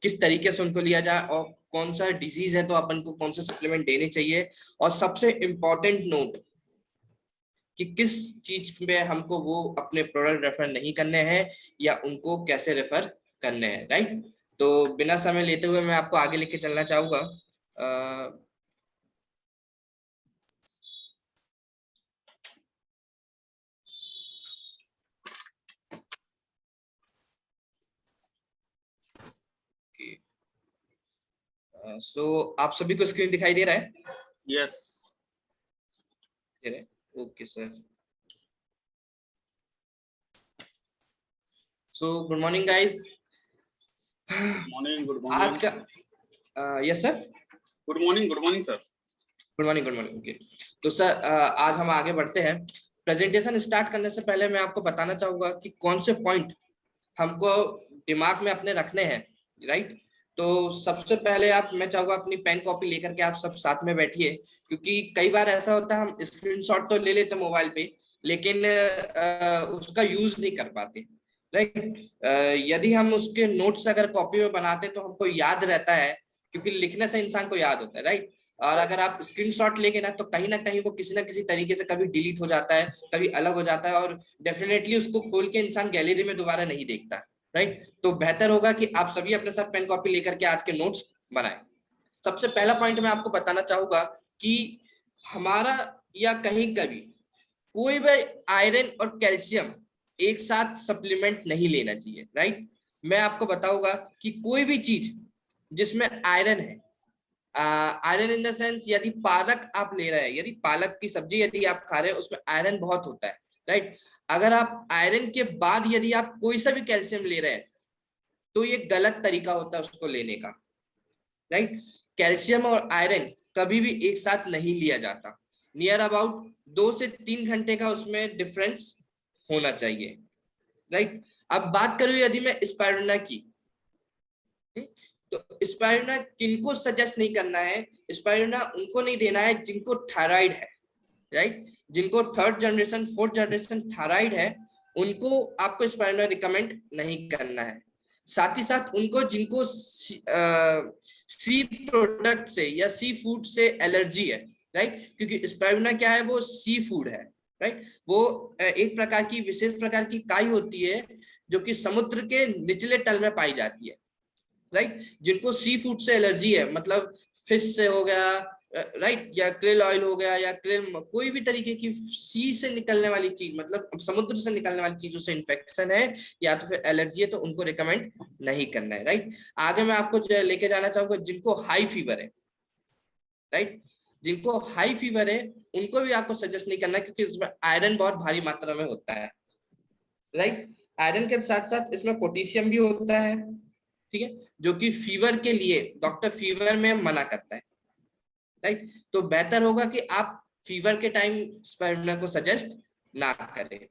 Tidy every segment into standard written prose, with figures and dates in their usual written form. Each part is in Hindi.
किस तरीके से उनको लिया जाए, और कौन सा डिजीज है तो अपन को कौन सा सप्लीमेंट देने चाहिए, और सबसे इम्पोर्टेंट नोट कि किस चीज में हमको वो अपने प्रोडक्ट रेफर नहीं करने हैं या उनको कैसे रेफर करने हैं, राइट। तो बिना समय लेते हुए मैं आपको आगे लेके चलना चाहूंगा। सो आप सभी को स्क्रीन दिखाई दे रहा है? Yes. Okay sir. So good morning guys. Good morning आज का yes sir, good morning sir. Good morning, good morning. Okay, तो सर आज हम आगे बढ़ते हैं। प्रेजेंटेशन स्टार्ट करने से पहले मैं आपको बताना चाहूंगा कि कौन से पॉइंट हमको दिमाग में अपने रखने हैं, राइट। तो सबसे पहले आप, मैं चाहूंगा अपनी पेन कॉपी लेकर के आप सब साथ में बैठिए, क्योंकि कई बार ऐसा होता है हम स्क्रीनशॉट तो ले लेते मोबाइल पे, लेकिन उसका यूज नहीं कर पाते, राइट। यदि हम उसके नोट्स अगर कॉपी में बनाते तो हमको याद रहता है, क्योंकि लिखने से इंसान को याद होता है, राइट। और अगर आप स्क्रीनशॉट लेके ना कहीं वो किसी ना किसी तरीके से कभी डिलीट हो जाता है, कभी अलग हो जाता है, और डेफिनेटली उसको खोल के इंसान गैलरी में दोबारा नहीं देखता, राइट। तो बेहतर होगा कि आप सभी अपने साथ पेन कॉपी लेकर के आज के नोट्स बनाएं। सबसे पहला पॉइंट मैं आपको बताना चाहूंगा कि हमारा या कहीं कभी कोई भी आयरन और कैल्शियम एक साथ सप्लीमेंट नहीं लेना चाहिए, राइट। मैं आपको बताऊंगा कि कोई भी चीज जिसमें आयरन है, आयरन इन द सेंस, यदि पालक आप ले रहे हैं, यदि पालक की सब्जी यदि आप खा रहे हैं, उसमें आयरन बहुत होता है, राइट। अगर आप आयरन के बाद यदि आप कोई सा भी कैल्शियम ले रहे हैं तो ये गलत तरीका होता है उसको लेने का, राइट। कैल्शियम और आयरन कभी भी एक साथ नहीं लिया जाता। नियर अबाउट 2 से 3 घंटे का उसमें डिफरेंस होना चाहिए, राइट। अब बात करूं यदि मैं स्पाइरुलिना की, तो स्पाइरुलिना किनको सजेस्ट नहीं करना है? स्पाइरुलिना उनको नहीं देना है जिनको थायराइड है, राइट। जिनको 3rd generation 4th generation thyroid है, उनको आपको स्पाइरुलिना रिकमेंड नहीं करना है। साथ ही साथ उनको जिनको सी प्रोडक्ट से या सी फूड से एलर्जी है, राइट, क्योंकि स्पाइरुलिना क्या है, वो सी फूड है, राइट। वो एक प्रकार की विशेष प्रकार की काई होती है जो कि समुद्र के निचले तल में पाई जाती है, राइट। जिनको सी फूड से एलर्जी है, मतलब फिश से हो गया, राइट, या क्रिल ऑयल हो गया, या क्रिल, कोई भी तरीके की सी से निकलने वाली चीज, मतलब समुद्र से निकलने वाली चीजों से इन्फेक्शन है या तो फिर एलर्जी है, तो उनको रिकमेंड नहीं करना है, राइट। आगे मैं आपको लेके जाना चाहूंगा जिनको हाई फीवर है, राइट। जिनको हाई फीवर है उनको भी आपको सजेस्ट नहीं करना, क्योंकि इसमें आयरन बहुत भारी मात्रा में होता है, राइट। आयरन के साथ साथ इसमें पोटेशियम भी होता है, ठीक है, जो कि फीवर के लिए डॉक्टर फीवर में मना करता है, राइट। तो बेहतर होगा कि आप फीवर के टाइम स्पाइरुलिना को सजेस्ट ना करें।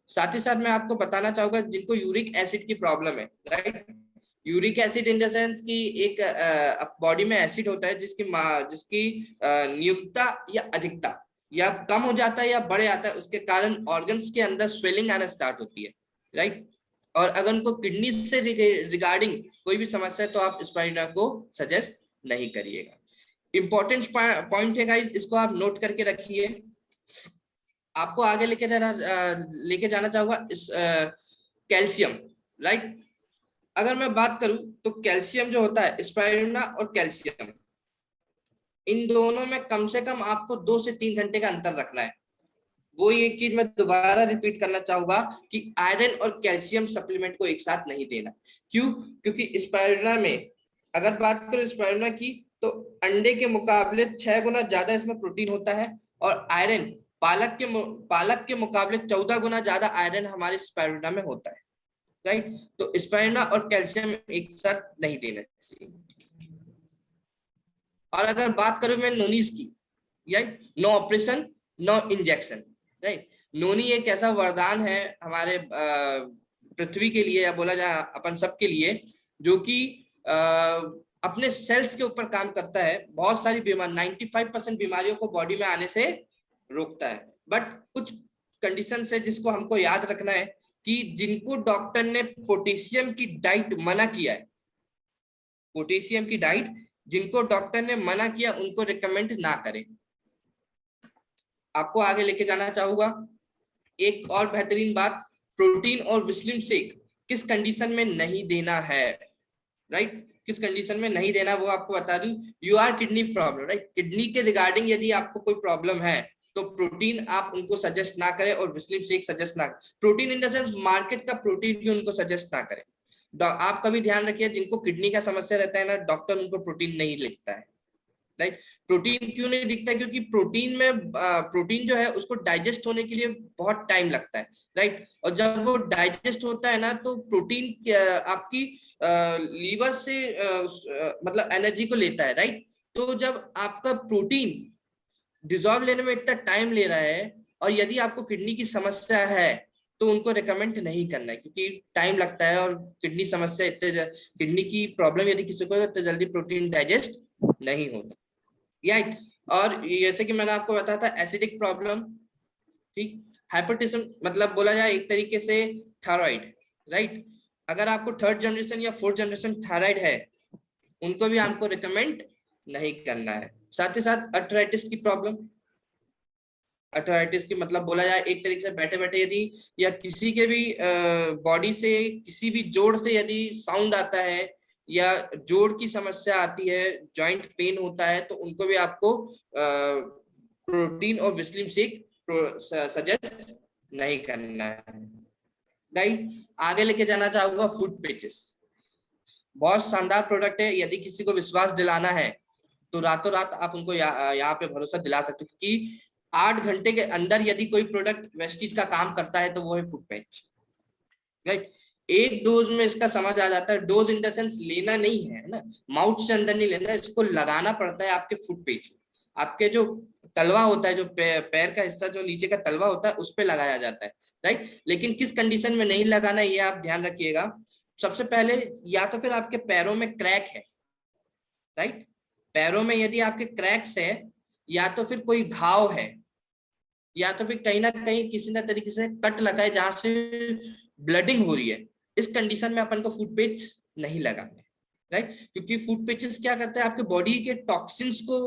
साथ ही साथ मैं आपको बताना चाहूंगा जिनको यूरिक एसिड की प्रॉब्लम है, right. Uric acid in the sense कि एक बॉडी में एसिड होता है जिसकी न्यूनता या अधिकता या कम हो जाता है या बढ़ जाता है, उसके कारण ऑर्गन्स के अंदर स्वेलिंग आना स्टार्ट होती है, राइट। और अगर उनको किडनी से रिगार्डिंग कोई भी समस्या है तो आप स्पाइरुलिना को सजेस्ट नहीं करिएगा। इंपॉर्टेंट पॉइंट है गाइस, इसको आप नोट करके रखिए। आपको आगे लेके जाना चाहूंगा इस कैल्शियम, राइट। अगर मैं बात करूं तो कैल्शियम जो होता है, स्पाइरुलिना और कैल्शियम, इन दोनों में कम से कम आपको 2 से 3 घंटे का अंतर रखना है। वो एक चीज मैं दोबारा रिपीट करना चाहूंगा कि आयरन और कैल्शियम सप्लीमेंट को एक साथ नहीं देना। क्यों? क्योंकि स्पाइरुलिना में, अगर बात करें स्पाइरुलिना की, तो अंडे के मुकाबले 6 गुना ज्यादा इसमें प्रोटीन होता है, और आयरन पालक के मुकाबले 14 गुना ज्यादा आयरन हमारे स्पाइरुलिना में होता है, राइट। तो स्पाइरुलिना और कैल्शियम एक साथ नहीं देना चाहिए। और अगर बात करूं मैं नोनीस की, right, no operation no injection, right. Noni एक ऐसा वरदान है हमारे पृथ्वी के लिए, या बोला जाए अपन सब के लिए, जो कि अपने सेल्स के ऊपर काम करता है। बहुत सारी बीमारी, 95% बीमारियों को बॉडी में आने से रोकता है। बट कुछ कंडीशन है जिसको हमको याद रखना है कि जिनको डॉक्टर ने पोटेशियम की डाइट मना किया है, पोटेशियम की डाइट जिनको डॉक्टर ने मना किया उनको रिकमेंड ना करें। आपको आगे लेके जाना चाहूंगा एक और बेहतरीन बात, प्रोटीन और विस्लिम शेक किस कंडीशन में नहीं देना है, राइट? किस कंडीशन में नहीं देना वो आपको बता दूं। You are kidney problem, right? Kidney के रिगार्डिंग यदि आपको कोई प्रॉब्लम है तो प्रोटीन आप उनको सजेस्ट ना करें और विस्लिम शेक सजेस्ट ना करें। Protein in the sense market का प्रोटीन भी उनको सजेस्ट ना करें। आप कभी ध्यान रखिए जिनको किडनी का समस्या रहता है ना, डॉक्टर उनको प्रोटीन नहीं लिखता है, राइट? प्रोटीन क्यों नहीं दिखता? क्योंकि प्रोटीन में प्रोटीन जो है उसको डाइजेस्ट होने के लिए बहुत टाइम लगता है, राइट? और जब वो डाइजेस्ट होता है ना तो प्रोटीन आपकी लीवर से मतलब एनर्जी को लेता है, राइट? तो जब आपका प्रोटीन डिजॉल्व लेने में इतना टाइम ले रहा है और यदि आपको किडनी की समस्या है तो उनको रिकमेंड नहीं करना है, क्योंकि टाइम लगता है और किडनी समस्या इतने किडनी की प्रॉब्लम यदि किसी को है तो जल्दी प्रोटीन डाइजेस्ट नहीं होता, राइट? और जैसे कि मैंने आपको बताया था एसिडिक प्रॉब्लम, ठीक, हाइपरटेंशन मतलब बोला जाए एक तरीके से थायराइड, राइट? अगर आपको थर्ड जनरेशन या फोर्थ जनरेशन थायराइड है उनको भी आपको रिकमेंड नहीं करना है। साथ ही साथ अर्थराइटिस की प्रॉब्लम, अर्थराइटिस की मतलब बोला जाए एक तरीके से बैठे बैठे यदि या किसी के भी बॉडी से किसी भी जोड़ से यदि साउंड आता है या जोड़ की समस्या आती है, जॉइंट पेन होता है, तो उनको भी आपको प्रोटीन और विस्लिम शेक सजेस्ट नहीं करना है, राइट? आगे लेके जाना चाहूंगा फूड पेचेस। बहुत शानदार प्रोडक्ट है, यदि किसी को विश्वास दिलाना है तो रातों रात आप उनको यहाँ पे भरोसा दिला सकते हो, क्योंकि 8 घंटे के अंदर यदि कोई प्रोडक्ट वेस्टीज का काम करता है तो वो है फूड पैच, राइट? एक डोज में इसका समझ आ जाता है। डोज इन द सेंस लेना नहीं है ना, माउथ से अंदर नहीं लेना, इसको लगाना पड़ता है आपके फुट पेज, आपके जो तलवा होता है, जो पैर का हिस्सा जो नीचे का तलवा होता है उस पे लगाया जाता है, राइट? लेकिन किस कंडीशन में नहीं लगाना ये आप ध्यान रखिएगा। सबसे पहले या तो फिर आपके पैरों में क्रैक है, राइट? पैरों में यदि आपके क्रैक्स है या तो फिर कोई घाव है या तो फिर कहीं ना कहीं किसी ना तरीके से कट लगा है जहां से ब्लडिंग हो रही है, इस कंडीशन में अपन को फूड पेच नहीं लगाना है, राइट? क्योंकि फूड पेचेस क्या करता है आपके बॉडी के टॉक्सिन्स को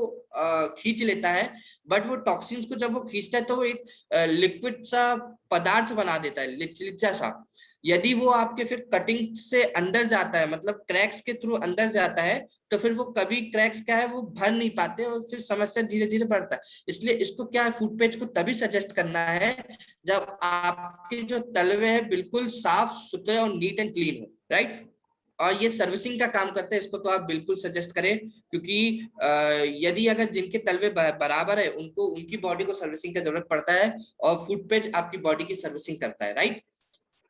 खींच लेता है, बट वो टॉक्सिन्स को जब वो खींचता है तो वो एक लिक्विड सा पदार्थ बना देता है, लिचलिचा सा। यदि वो आपके फिर कटिंग से अंदर जाता है, मतलब क्रैक्स के थ्रू अंदर जाता है, तो फिर वो कभी क्रैक्स क्या है वो भर नहीं पाते और फिर समस्या धीरे धीरे बढ़ता है। इसलिए इसको क्या है, फूड पेज को तभी सजेस्ट करना है जब आपके जो तलवे हैं बिल्कुल साफ सुथरे और नीट एंड क्लीन हो, राइट? और ये सर्विसिंग का काम करते हैं, इसको तो आप बिल्कुल सजेस्ट करें, क्योंकि यदि अगर जिनके तलवे बराबर है उनको उनकी बॉडी को सर्विसिंग की जरूरत पड़ता है और फूड पेज आपकी बॉडी की सर्विसिंग करता है, राइट?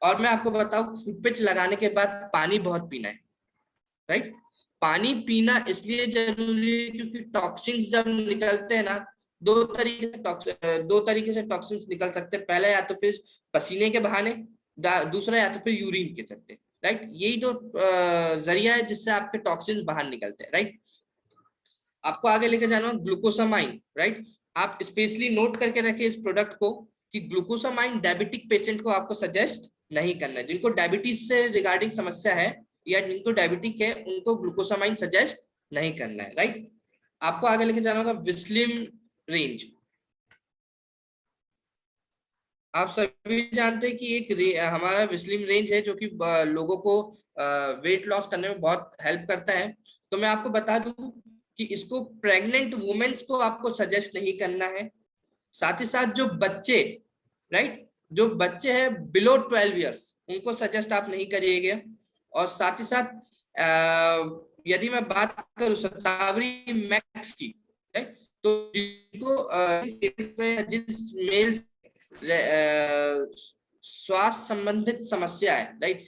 और मैं आपको बताऊं फूड पेज लगाने के बाद पानी बहुत पीना है, राइट? पानी पीना इसलिए जरूरी है क्योंकि टॉक्सिन्स जब निकलते हैं ना, दो तरीके से टॉक्सिन्स निकल सकते हैं। पहला या तो फिर पसीने के बहाने, दूसरा या तो फिर यूरिन के चलते, राइट? यही दो जरिया है जिससे आपके टॉक्सिन्स बाहर निकलते हैं, राइट? आपको आगे लेके जाना ग्लूकोसामाइन, राइट? आप स्पेशली नोट करके रखें इस प्रोडक्ट को कि ग्लूकोसामाइन डायबिटिक पेशेंट को आपको सजेस्ट नहीं करना है। जिनको डायबिटीज से रिगार्डिंग समस्या है या जिनको डायबिटिक है उनको ग्लूकोसामाइन सजेस्ट नहीं करना है, राइट? आपको आगे लेके जाना होगा विस्लिम रेंज। आप सभी जानते हैं कि एक हमारा विस्लिम रेंज है जो कि लोगों को वेट लॉस करने में बहुत हेल्प करता है। तो मैं आपको बता दूं कि इसको प्रेग्नेंट वुमेन्स को आपको सजेस्ट नहीं करना है। साथ ही साथ जो बच्चे, राइट, जो बच्चे हैं बिलो 12 ईयर्स उनको सजेस्ट आप नहीं करिएगा। और साथ ही साथ यदि मैं बात करूं शतावरी मैक्स की, राइट, तो जिनको जिस मेल श्वास संबंधित समस्या है, राइट,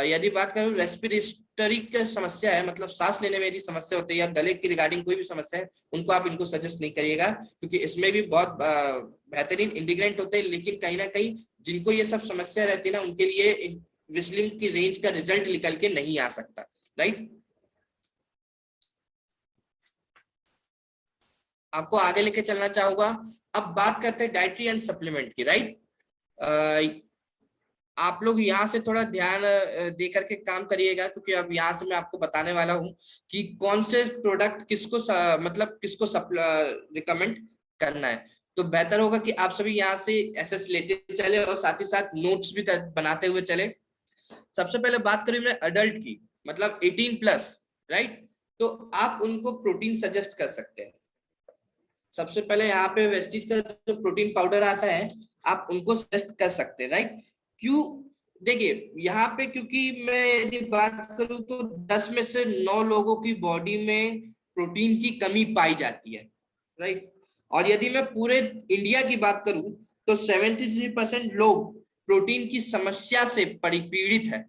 यदि बात करूं रेस्पिरेटरी की समस्या है, मतलब सांस लेने में यदि समस्या होती है या गले की रिगार्डिंग कोई भी समस्या है, उनको आप इनको सजेस्ट नहीं करिएगा, क्योंकि इसमें भी बहुत बेहतरीन इंग्रेडिएंट होते हैं, लेकिन कहीं ना कहीं जिनको ये सब समस्या रहती है ना उनके लिए विस्लिम की रेंज का रिजल्ट निकल के नहीं आ सकता, राइट? आपको आगे लेके चलना चाहूंगा। अब बात करते हैं डाइटरी एंड सप्लीमेंट की, राइट? आप लोग यहाँ से थोड़ा ध्यान दे करके काम करिएगा, क्योंकि अब यहाँ से मैं आपको बताने वाला हूँ कि कौन से प्रोडक्ट किसको मतलब किसको रिकमेंड करना है। तो बेहतर होगा कि आप सभी यहाँ से एसएस लेते चले और साथ ही साथ नोट्स भी बनाते हुए चले। सबसे पहले बात करें मैं अडल्ट की, मतलब 18+, राइट। तो आप उनको प्रोटीन सजेस्ट कर सकते हैं। सबसे पहले यहाँ पे वेस्टीज का जो प्रोटीन पाउडर आता है, आप उनको सजेस्ट कर सकते हैं, राइट। क्यों? देखिए यहाँ पे, क्योंकि मैं यदि बात करूं तो 10 में से 9 लोगों की बॉडी में प्रोटीन की कमी पाई जाती है, राइट। और यदि मैं पूरे इंडिया की बात करूं तो 73% लोग प्रोटीन की समस्या से पीड़ित है,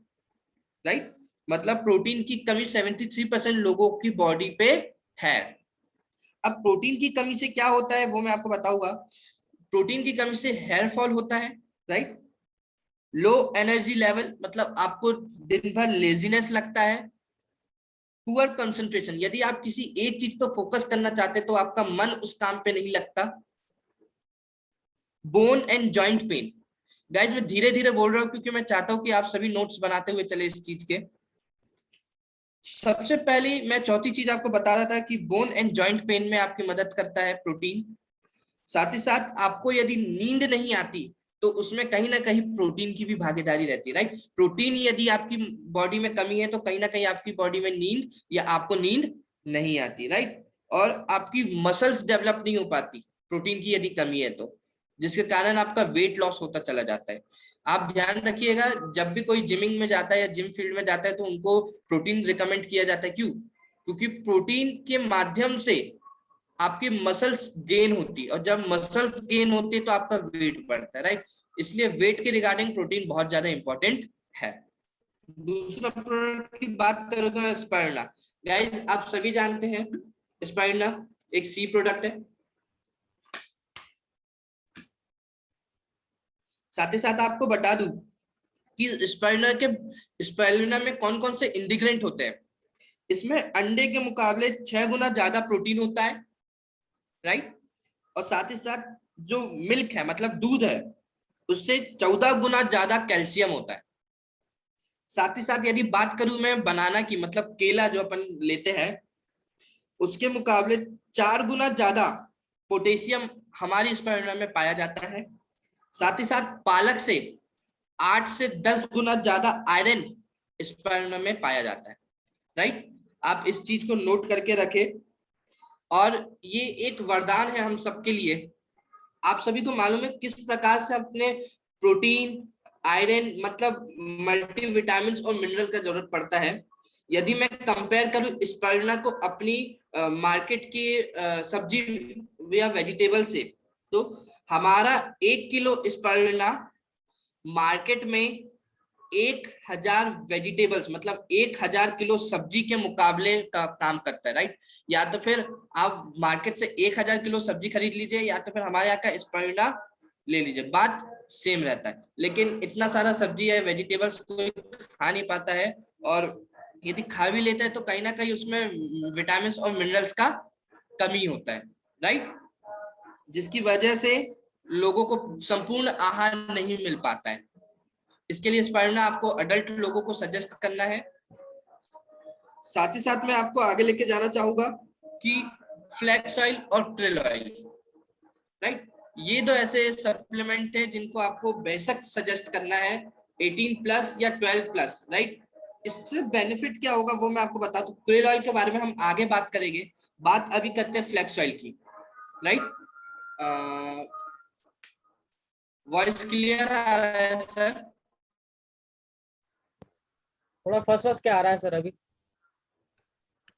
राइट। मतलब प्रोटीन की कमी 73% लोगों की बॉडी पे है। अब प्रोटीन की कमी से क्या होता है वो मैं आपको बताऊंगा। प्रोटीन की कमी से हेयर फॉल होता है, राइट। लो एनर्जी लेवल, मतलब आपको दिन भर लेजीनेस लगता है। पुअर कंसंट्रेशन, यदि आप किसी एक चीज पर फोकस करना चाहते तो आपका मन उस काम पे नहीं लगता। Bone and joint pain. Guys मैं धीरे धीरे बोल रहा हूँ क्योंकि मैं चाहता हूं कि आप सभी नोट्स बनाते हुए चले इस चीज के। सबसे पहली मैं चौथी चीज आपको बता रहा था कि बोन एंड जॉइंट पेन में आपकी मदद करता है प्रोटीन। साथ ही साथ आपको यदि नींद नहीं आती तो उसमें कहीं ना कहीं प्रोटीन की भी भागीदारी रहती है, राइट। प्रोटीन यदि आपकी बॉडी में कमी है तो कहीं ना कहीं आपकी बॉडी में नींद या आपको नींद नहीं आती, राइट। और आपकी मसल्स डेवलप नहीं हो पाती प्रोटीन की यदि कमी है तो, जिसके कारण आपका वेट लॉस होता चला जाता है। आप ध्यान रखिएगा, जब भी कोई जिमिंग में जाता है या जिम फील्ड में जाता है तो उनको प्रोटीन रिकमेंड किया जाता है। क्यों? क्योंकि प्रोटीन के माध्यम से आपकी मसल्स गेन होती है, और जब मसल्स गेन होती है तो आपका वेट बढ़ता है, राइट। इसलिए वेट के रिगार्डिंग प्रोटीन बहुत ज्यादा इंपॉर्टेंट है। दूसरा प्रोडक्ट की बात करो तो मैं स्पाइरुलिना। गाइस आप सभी जानते हैं स्पाइरुलिना एक सी प्रोडक्ट है। साथ ही साथ आपको बता दूं कि स्पाइरुलिना में कौन कौन से इंग्रेडिएंट होते हैं। इसमें अंडे के मुकाबले 6 गुना ज्यादा प्रोटीन होता है, राइट। और साथ ही साथ जो मिल्क है, मतलब दूध है, उससे 14 गुना ज्यादा कैल्शियम होता है। साथ ही साथ यदि बात करूं मैं बनाना की, मतलब केला जो अपन लेते हैं, उसके मुकाबले 4 गुना ज्यादा पोटेशियम हमारी स्पाइरुलिना में पाया जाता है। साथ ही साथ पालक से 8 से 10 गुना ज्यादा आयरन स्पाइरुलिना में पाया जाता है, राइट। आप इस चीज को नोट करके रखें। और ये एक वरदान है हम सबके लिए। आप सभी को मालूम है किस प्रकार से अपने प्रोटीन, आयरन, मतलब मल्टी विटामिन और मिनरल्स का जरूरत पड़ता है। यदि मैं कंपेयर करूं स्पाइरुलिना को अपनी मार्केट की सब्जी या वेजिटेबल से, तो हमारा 1 किलो स्पाइरुलिना मार्केट में 1000 वेजिटेबल्स, मतलब 1000 किलो सब्जी के मुकाबले का काम करता है, राइट। या तो फिर आप मार्केट से 1000 किलो सब्जी खरीद लीजिए, या तो फिर हमारे यहाँ का स्पाइरुलिना ले लीजिए, बात सेम रहता है। लेकिन इतना सारा सब्जी है, वेजिटेबल्स कोई खा नहीं पाता है, और यदि खा भी लेता है तो कहीं ना कहीं उसमें विटामिन और मिनरल्स का कमी होता है, राइट। जिसकी वजह से लोगों को संपूर्ण आहार नहीं मिल पाता है। इसके लिए स्पाइरुलिना आपको अडल्ट लोगों को सजेस्ट करना है। साथ ही साथ मैं आपको आगे लेके जाना चाहूंगा कि फ्लैक्स ऑयल और क्रिल ऑयल, राइट। ये दो ऐसे सप्लीमेंट है जिनको आपको बेशक सजेस्ट करना है 18+ या 12+, राइट। इससे बेनिफिट क्या होगा वो मैं आपको बता दूं। क्रिल ऑयल के बारे में हम आगे बात करेंगे, बात अभी करते हैं फ्लैक्स ऑयल की, राइट। वॉइस क्लियर आ रहा है सर? थोड़ा फर्स्ट फर्स्ट क्या आ रहा है सर अभी?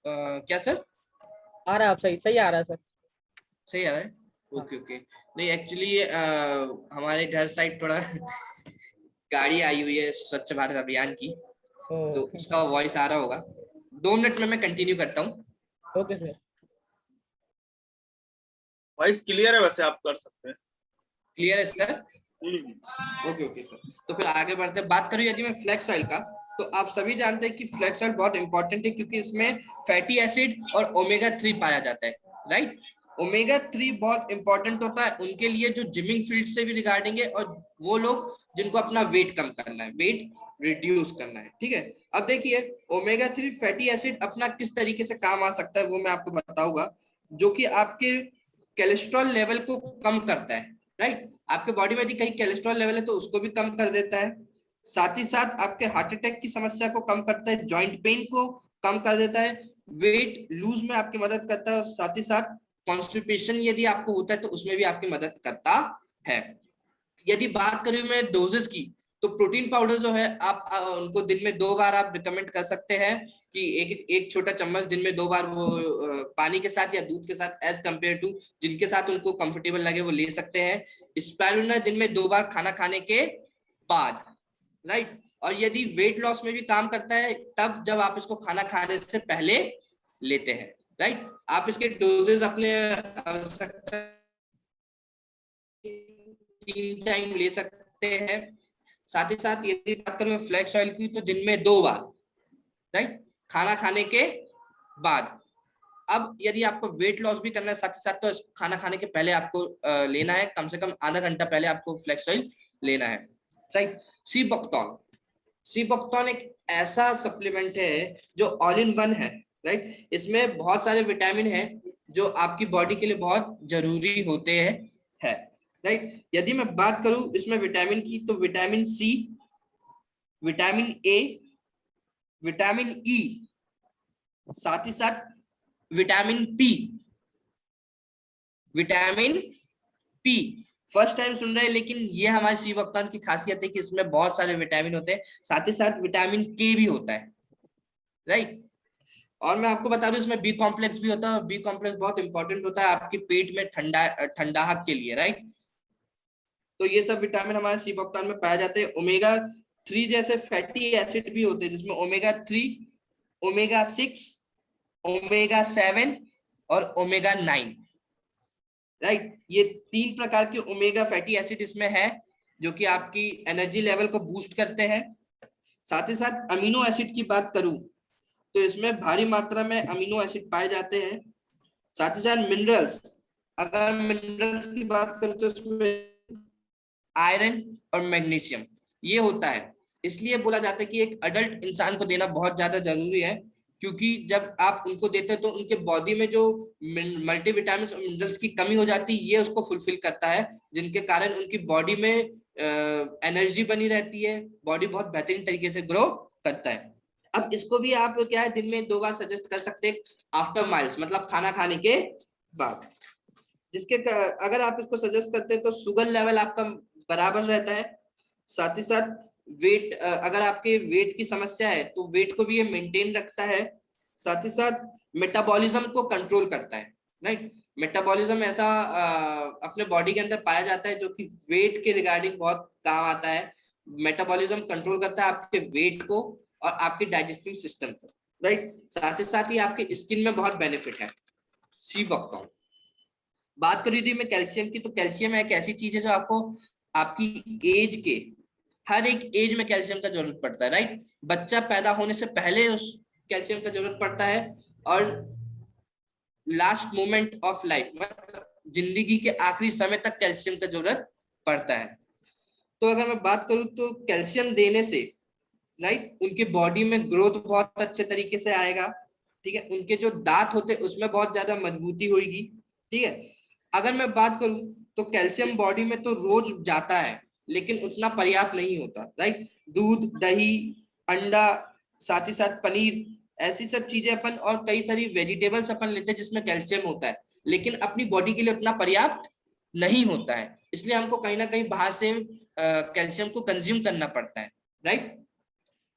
क्या सर? आ रहा है, आप सही सही आ रहा है सर। सही आ रहा है? Okay okay. नहीं एक्चुअली हमारे घर साइड थोड़ा गाड़ी आई हुई है स्वच्छ भारत अभियान की, तो उसका वॉइस आ रहा होगा। 2 मिनट में मैं कंटिन्यू करता हूँ। Okay sir. वॉइस क्लियर है, वैसे आप कर सकते हैं। क्लियर है सर? Okay okay sir. तो फिर आगे बढ़ते हैं। बात करूँ यदि मैं फ्लैक्स ऑयल का, तो आप सभी जानते हैं कि फ्लैक्स ऑयल बहुत इंपॉर्टेंट है क्योंकि इसमें फैटी एसिड और ओमेगा 3 पाया जाता है, राइट। ओमेगा 3 बहुत इंपॉर्टेंट होता है उनके लिए जो जिमिंग फील्ड से भी रिगार्डिंग है, और वो लोग जिनको अपना वेट कम करना है, वेट रिड्यूस करना है। ठीक है, अब देखिए ओमेगा 3 फैटी एसिड अपना किस तरीके से काम आ सकता है वो मैं आपको बताऊंगा, जो कि आपके कोलेस्ट्रॉल लेवल को कम करता है, राइट। आपके बॉडी में यदि कहीं कोलेस्ट्रॉल लेवल है तो उसको भी कम कर देता है, साथ ही साथ आपके हार्ट अटैक की समस्या को कम करता है, जॉइंट पेन को कम कर देता है, वेट लूज में आपकी मदद करता है, और साथ ही साथ कॉन्स्टिपेशन यदि आपको होता है तो उसमें भी आपकी मदद करता है। यदि बात करें मैं डोजेस की, तो प्रोटीन पाउडर जो है आप उनको दिन में 2 बार आप रिकमेंड कर सकते हैं कि एक छोटा चम्मच दिन में 2 बार वो पानी के साथ या दूध के साथ, एज कंपेयर टू जिनके साथ उनको कंफर्टेबल लगे वो ले सकते हैं। स्पाइरुलिना दिन में 2 बार खाना खाने के बाद, राइट। और यदि वेट लॉस में भी काम करता है तब जब आप इसको खाना खाने से पहले लेते हैं, राइट। आप इसके डोजेज अपने आवश्यकता 3 टाइम ले सकते हैं। साथ ही साथ यदि बात करें फ्लैक्स ऑयल की तो दिन में 2 बार, राइट, खाना खाने के बाद। अब यदि आपको वेट लॉस भी करना है साथ ही साथ तो खाना खाने के पहले आपको लेना है, कम से कम आधा घंटा पहले आपको फ्लैक्स ऑयल लेना है, राइट। सी बक्तौन एक ऐसा सप्लीमेंट है जो ऑल इन वन है, राइट। इसमें बहुत सारे विटामिन है जो आपकी बॉडी के लिए बहुत जरूरी होते हैं, है, राइट। यदि मैं बात करूं इसमें विटामिन की तो vitamin C, vitamin A, vitamin E, साथ ही साथ vitamin P, vitamin P first time सुन रहे हैं, लेकिन ये हमारी सी बक्तौन की खासियत है कि इसमें बहुत सारे विटामिन होते हैं, साथ ही साथ विटामिन के भी होता है, राइट। और मैं आपको बता दूं इसमें बी कॉम्प्लेक्स भी होता है, बी कॉम्प्लेक्स बहुत इंपॉर्टेंट होता है आपके पेट में ठंडाहट के लिए, राइट। तो ये सब विटामिन हमारे सी बक्तौन में पाए जाते हैं। ओमेगा 3 जैसे फैटी एसिड भी होते हैं जिसमें ओमेगा 3, ओमेगा 6, ओमेगा 7 और ओमेगा 9, राइट। ये 3 प्रकार के ओमेगा फैटी एसिड इसमें है जो कि आपकी एनर्जी लेवल को बूस्ट करते हैं। साथ ही साथ अमीनो एसिड की बात करूं तो इसमें भारी मात्रा में अमीनो एसिड पाए जाते हैं। साथ ही साथ मिनरल्स, अगर मिनरल्स की बात करूं तो इसमें आयरन और मैग्नीशियम ये होता है। इसलिए बोला जाता है कि एक अडल्ट इंसान को देना बहुत ज्यादा जरूरी है, क्योंकि जब आप उनको देते हैं तो उनके बॉडी में जो मल्टीविटामिन और मिनरल्स की कमी हो जाती है ये उसको फुलफिल करता है, जिनके कारण उनकी बॉडी में एनर्जी बनी रहती है, बॉडी बहुत बेहतरीन तरीके से ग्रो करता है। अब इसको भी आप क्या है दिन में 2 बार सजेस्ट कर सकते हैं आफ्टर माइल्स, मतलब खाना खाने के बाद, जिसके अगर आप इसको सजेस्ट करते हैं तो शुगर लेवल आपका बराबर रहता है। साथ ही साथ वेट, अगर आपके वेट की समस्या है तो वेट को भी ये मेंटेन रखता है। साथ ही साथ मेटाबॉलिज्म को कंट्रोल करता है, राइट। मेटाबॉलिज्म ऐसा अपने बॉडी के अंदर पाया जाता है जो कि वेट के रिगार्डिंग बहुत काम आता है। मेटाबॉलिज्म कंट्रोल करता है आपके वेट को और आपके डाइजेस्टिव सिस्टम को, राइट। साथ ही साथ ही आपके स्किन में बहुत बेनिफिट है सी बक्तौन। बात करी थी मैं कैल्शियम की, तो कैल्शियम एक ऐसी चीज है जो आपको आपकी एज के हर एक एज में कैल्शियम का जरूरत पड़ता है, राइट। बच्चा पैदा होने से पहले उस कैल्शियम का जरूरत पड़ता है और लास्ट मोमेंट ऑफ लाइफ मतलब जिंदगी के आखिरी समय तक कैल्शियम का जरूरत पड़ता है। तो अगर मैं बात करूं तो कैल्शियम देने से, राइट, उनकी बॉडी में ग्रोथ बहुत अच्छे तरीके से आएगा, ठीक है। उनके जो दांत होते हैं उसमें बहुत ज्यादा मजबूती होगी, ठीक है। अगर मैं बात करूं तो कैल्शियम बॉडी में तो रोज जाता है लेकिन उतना पर्याप्त नहीं होता, राइट। दूध, दही, अंडा, साथ ही साथ पनीर, ऐसी सब चीजें अपन और कई सारी वेजिटेबल्स अपन लेते हैं जिसमें कैल्शियम होता है, लेकिन अपनी बॉडी के लिए उतना पर्याप्त नहीं होता है, इसलिए हमको कहीं ना कहीं बाहर से कैल्शियम को कंज्यूम करना पड़ता है, राइट।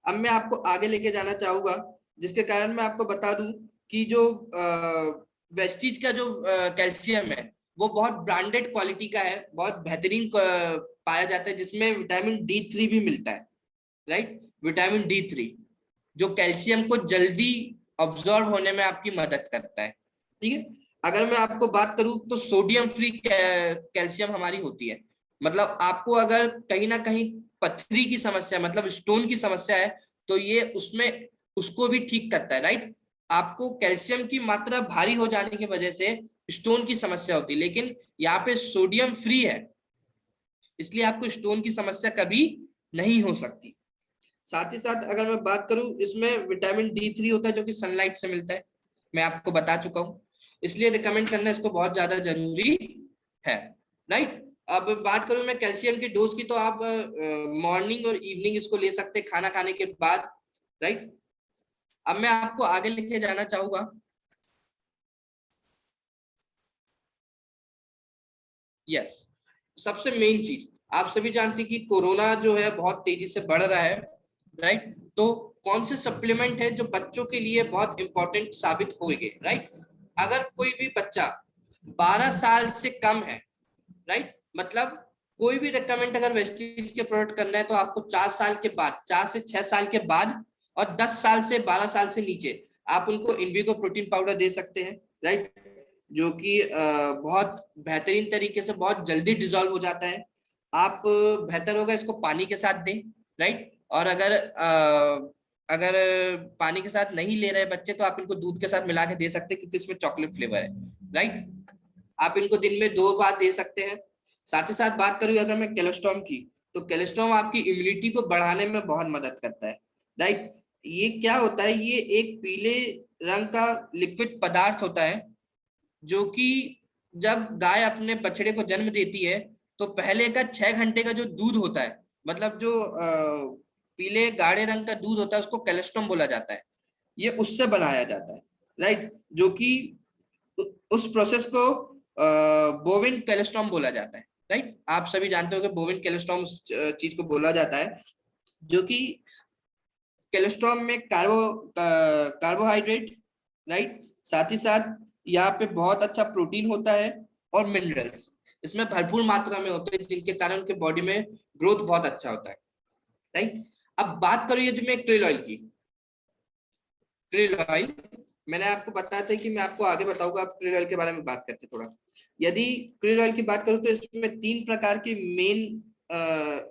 अब मैं आपको आगे लेके जाना चाहूंगा जिसके कारण मैं आपको बता दूं कि जो वेस्टीज का जो कैल्शियम है वो बहुत ब्रांडेड क्वालिटी का है, बहुत बेहतरीन पाया जाता है, जिसमें विटामिन D3 भी मिलता है, राइट। विटामिन D3 जो कैल्शियम को जल्दी ऑब्जॉर्व होने में आपकी मदद करता है, ठीक है। अगर मैं आपको बात करूं तो सोडियम फ्री कैल्शियम हमारी होती है, मतलब आपको अगर कहीं ना कहीं पथरी की समस्या मतलब स्टोन की समस्या है तो ये उसमें उसको भी ठीक करता है, राइट। आपको कैल्शियम की मात्रा भारी हो जाने की वजह से स्टोन की समस्या होती है, लेकिन यहाँ पे सोडियम फ्री है, इसलिए आपको स्टोन की समस्या कभी नहीं हो सकती। साथ ही साथ अगर मैं बात करूं, इसमें विटामिन D3 होता है जो कि सनलाइट से मिलता है, मैं आपको बता चुका हूं, इसलिए रिकमेंड करना इसको बहुत ज्यादा जरूरी है, राइट। अब बात करूं मैं कैल्शियम की डोज की, तो आप मॉर्निंग और इवनिंग इसको ले सकते हैं खाना खाने के बाद, राइट। अब मैं आपको आगे लेके जाना चाहूंगा, यस, सबसे मेन चीज आप सभी जानते हैं कि कोरोना जो है बहुत तेजी से बढ़ रहा है, राइट। तो कौन से सप्लीमेंट है जो बच्चों के लिए बहुत इंपॉर्टेंट साबित होंगे, राइट। अगर कोई भी बच्चा 12 साल से कम है, राइट, मतलब कोई भी रिकमेंड अगर वेस्टीज के प्रोडक्ट करना है तो आपको 4 साल के बाद, 4 से 6 साल के बाद, और 10 साल से 12 साल से नीचे आप उनको इनविगो प्रोटीन पाउडर दे सकते हैं, राइट, जो कि बहुत बेहतरीन तरीके से बहुत जल्दी डिजोल्व हो जाता है। आप बेहतर होगा इसको पानी के साथ दें, राइट। और अगर पानी के साथ नहीं ले रहे बच्चे तो आप इनको दूध के साथ मिला के दे सकते हैं, क्योंकि इसमें चॉकलेट फ्लेवर है, राइट। आप इनको दिन में 2 बार दे सकते हैं। साथ ही साथ बात करूँ अगर मैं कोलेस्ट्रॉम की, तो कोलेस्ट्रॉम आपकी इम्यूनिटी को बढ़ाने में बहुत मदद करता है, राइट। ये क्या होता है, ये एक पीले रंग का लिक्विड पदार्थ होता है जो कि जब गाय अपने बछड़े को जन्म देती है तो पहले का 6 घंटे का जो दूध होता है, मतलब जो पीले गाढ़े रंग का दूध होता है, उसको कोलेस्ट्रॉम बोला जाता है। ये उससे बनाया जाता है, राइट, जो कि उस प्रोसेस को बोविन कोलेस्ट्रॉम बोला जाता है, राइट। आप सभी जानते हो कि बोविन कोलेस्ट्रॉम उस चीज को बोला जाता है जो कि कोलेस्ट्रॉम में कार्बोहाइड्रेट, राइट, साथ ही साथ यहाँ पे बहुत अच्छा प्रोटीन होता है और मिनरल्स इसमें भरपूर मात्रा में होते हैं, जिनके कारण उनके बॉडी में ग्रोथ बहुत अच्छा होता है, राइट। अब बात करो यदि मैं क्रिल ऑयल की, क्रिल ऑयल मैंने आपको बताया था कि मैं आपको आगे बताऊंगा, आप क्रिल ऑयल के बारे में बात करते थोड़ा। यदि क्रिल ऑयल की बात करूं तो इसमें 3 प्रकार के मेन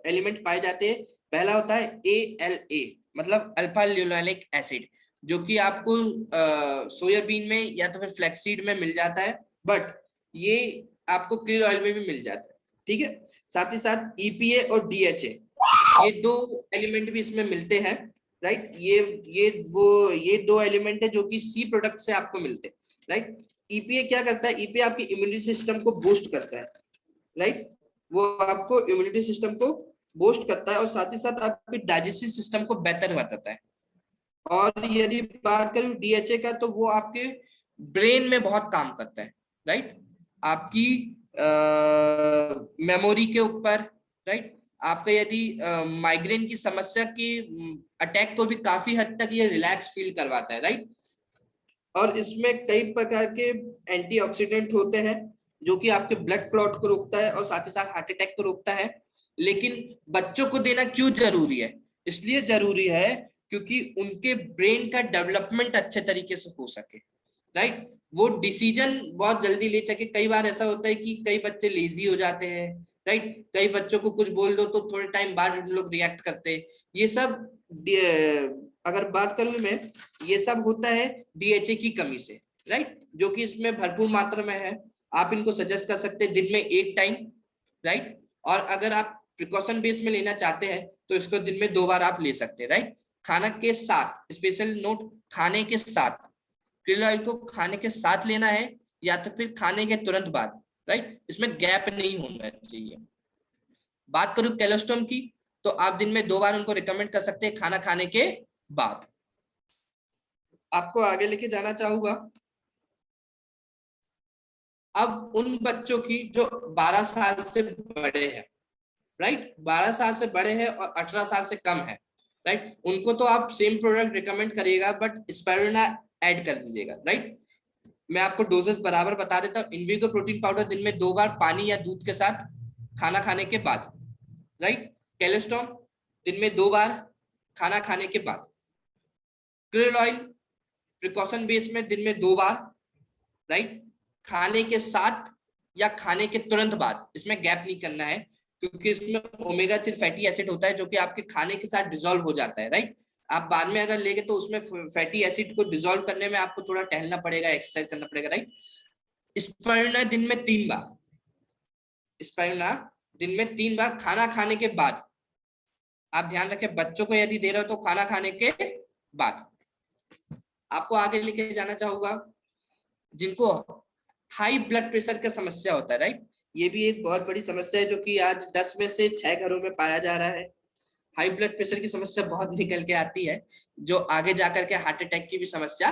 एलिमेंट पाए जाते हैं। पहला होता है ALA, मतलब अल्फा लिनोलेनिक एसिड, जो कि आपको सोयाबीन में या तो फिर फ्लैक्सीड में मिल जाता है, बट ये आपको क्रिल ऑयल में भी मिल जाता है, ठीक है। साथ ही साथ EPA और DHA, ये 2 एलिमेंट भी इसमें मिलते हैं, राइट। ये 2 एलिमेंट है जो कि सी प्रोडक्ट से आपको मिलते हैं, राइट। EPA क्या करता है, EPA आपकी इम्यूनिटी सिस्टम को बूस्ट करता है, राइट, वो आपको इम्यूनिटी सिस्टम को बूस्ट करता है और साथ ही साथ आपके डाइजेस्टिव सिस्टम को बेहतर बताता है। और यदि बात करूं DHA का, तो वो आपके ब्रेन में बहुत काम करता है, राइट, आपकी मेमोरी के ऊपर, राइट। आपका यदि माइग्रेन की समस्या की अटैक को भी काफी हद तक ये रिलैक्स फील करवाता है, राइट। और इसमें कई प्रकार के एंटीऑक्सीडेंट होते हैं जो कि आपके ब्लड क्लॉट को रोकता है और साथ ही साथ हार्ट अटैक को रोकता है। लेकिन बच्चों को देना क्यों जरूरी है, इसलिए जरूरी है क्योंकि उनके ब्रेन का डेवलपमेंट अच्छे तरीके से हो सके, राइट, वो डिसीजन बहुत जल्दी ले सके। कई बार ऐसा होता है कि कई बच्चे लेजी हो जाते हैं, राइट, कई बच्चों को कुछ बोल दो तो थोड़े टाइम बाद उन लोग रिएक्ट करते हैं। ये सब अगर बात करूं मैं, ये सब होता है DHA की कमी से, राइट, जो कि इसमें भरपूर मात्रा में है। आप इनको सजेस्ट कर सकते हैं दिन में 1 टाइम, राइट, और अगर आप प्रिकॉशन बेस में लेना चाहते हैं तो इसको दिन में 2 बार आप ले सकते हैं, राइट। खाना के साथ, स्पेशल नोट, खाने के साथ, क्रिल ऑयल को खाने के साथ लेना है या तो फिर खाने के तुरंत बाद, राइट, इसमें गैप नहीं होना चाहिए। बात करूं कोलेस्ट्रॉम की, तो आप दिन में 2 बार उनको रिकमेंड कर सकते हैं खाना खाने के बाद। आपको आगे लेके जाना चाहूंगा अब उन बच्चों की जो 12 साल से बड़े हैं, राइट, 12 साल से बड़े हैं और 18 साल से कम है, राइट, उनको तो आप सेम प्रोडक्ट रिकमेंड करिएगा बट स्पाइरुलिना ऐड कर दीजिएगा, राइट। मैं आपको डोजेस बराबर बता देता हूँ। इनविगो प्रोटीन पाउडर दिन में 2 बार पानी या दूध के साथ खाना खाने के बाद, राइट। कोलेस्ट्रॉम दिन में 2 बार खाना खाने के बाद। क्रिल ऑयल प्रिकॉशन बेस में दिन में 2 बार, राइट, खाने के साथ या खाने के तुरंत बाद, इसमें गैप नहीं करना है क्योंकि इसमें ओमेगा 3 फैटी एसिड होता है जो कि आपके खाने के साथ डिसॉल्व हो जाता है, राइट। आप बाद में अगर लेंगे तो उसमें फैटी एसिड को डिसॉल्व करने में आपको थोड़ा टहलना पड़ेगा, एक्सरसाइज करना पड़ेगा, राइट। स्पाइरुलिना दिन में 3 बार, स्पाइरुलिना दिन में 3 बार खाना खाने के बाद। आप ध्यान रखें, बच्चों को यदि दे रहे हो तो खाना खाने के बाद। आपको आगे लेके जाना चाहूंगा, जिनको हाई ब्लड प्रेशर का समस्या होता है, राइट, ये भी एक बहुत बड़ी समस्या है जो कि आज 10 में से 6 घरों में पाया जा रहा है। हाई ब्लड प्रेशर की समस्या बहुत निकल के आती है, जो आगे जाकर के हार्ट अटैक की भी समस्या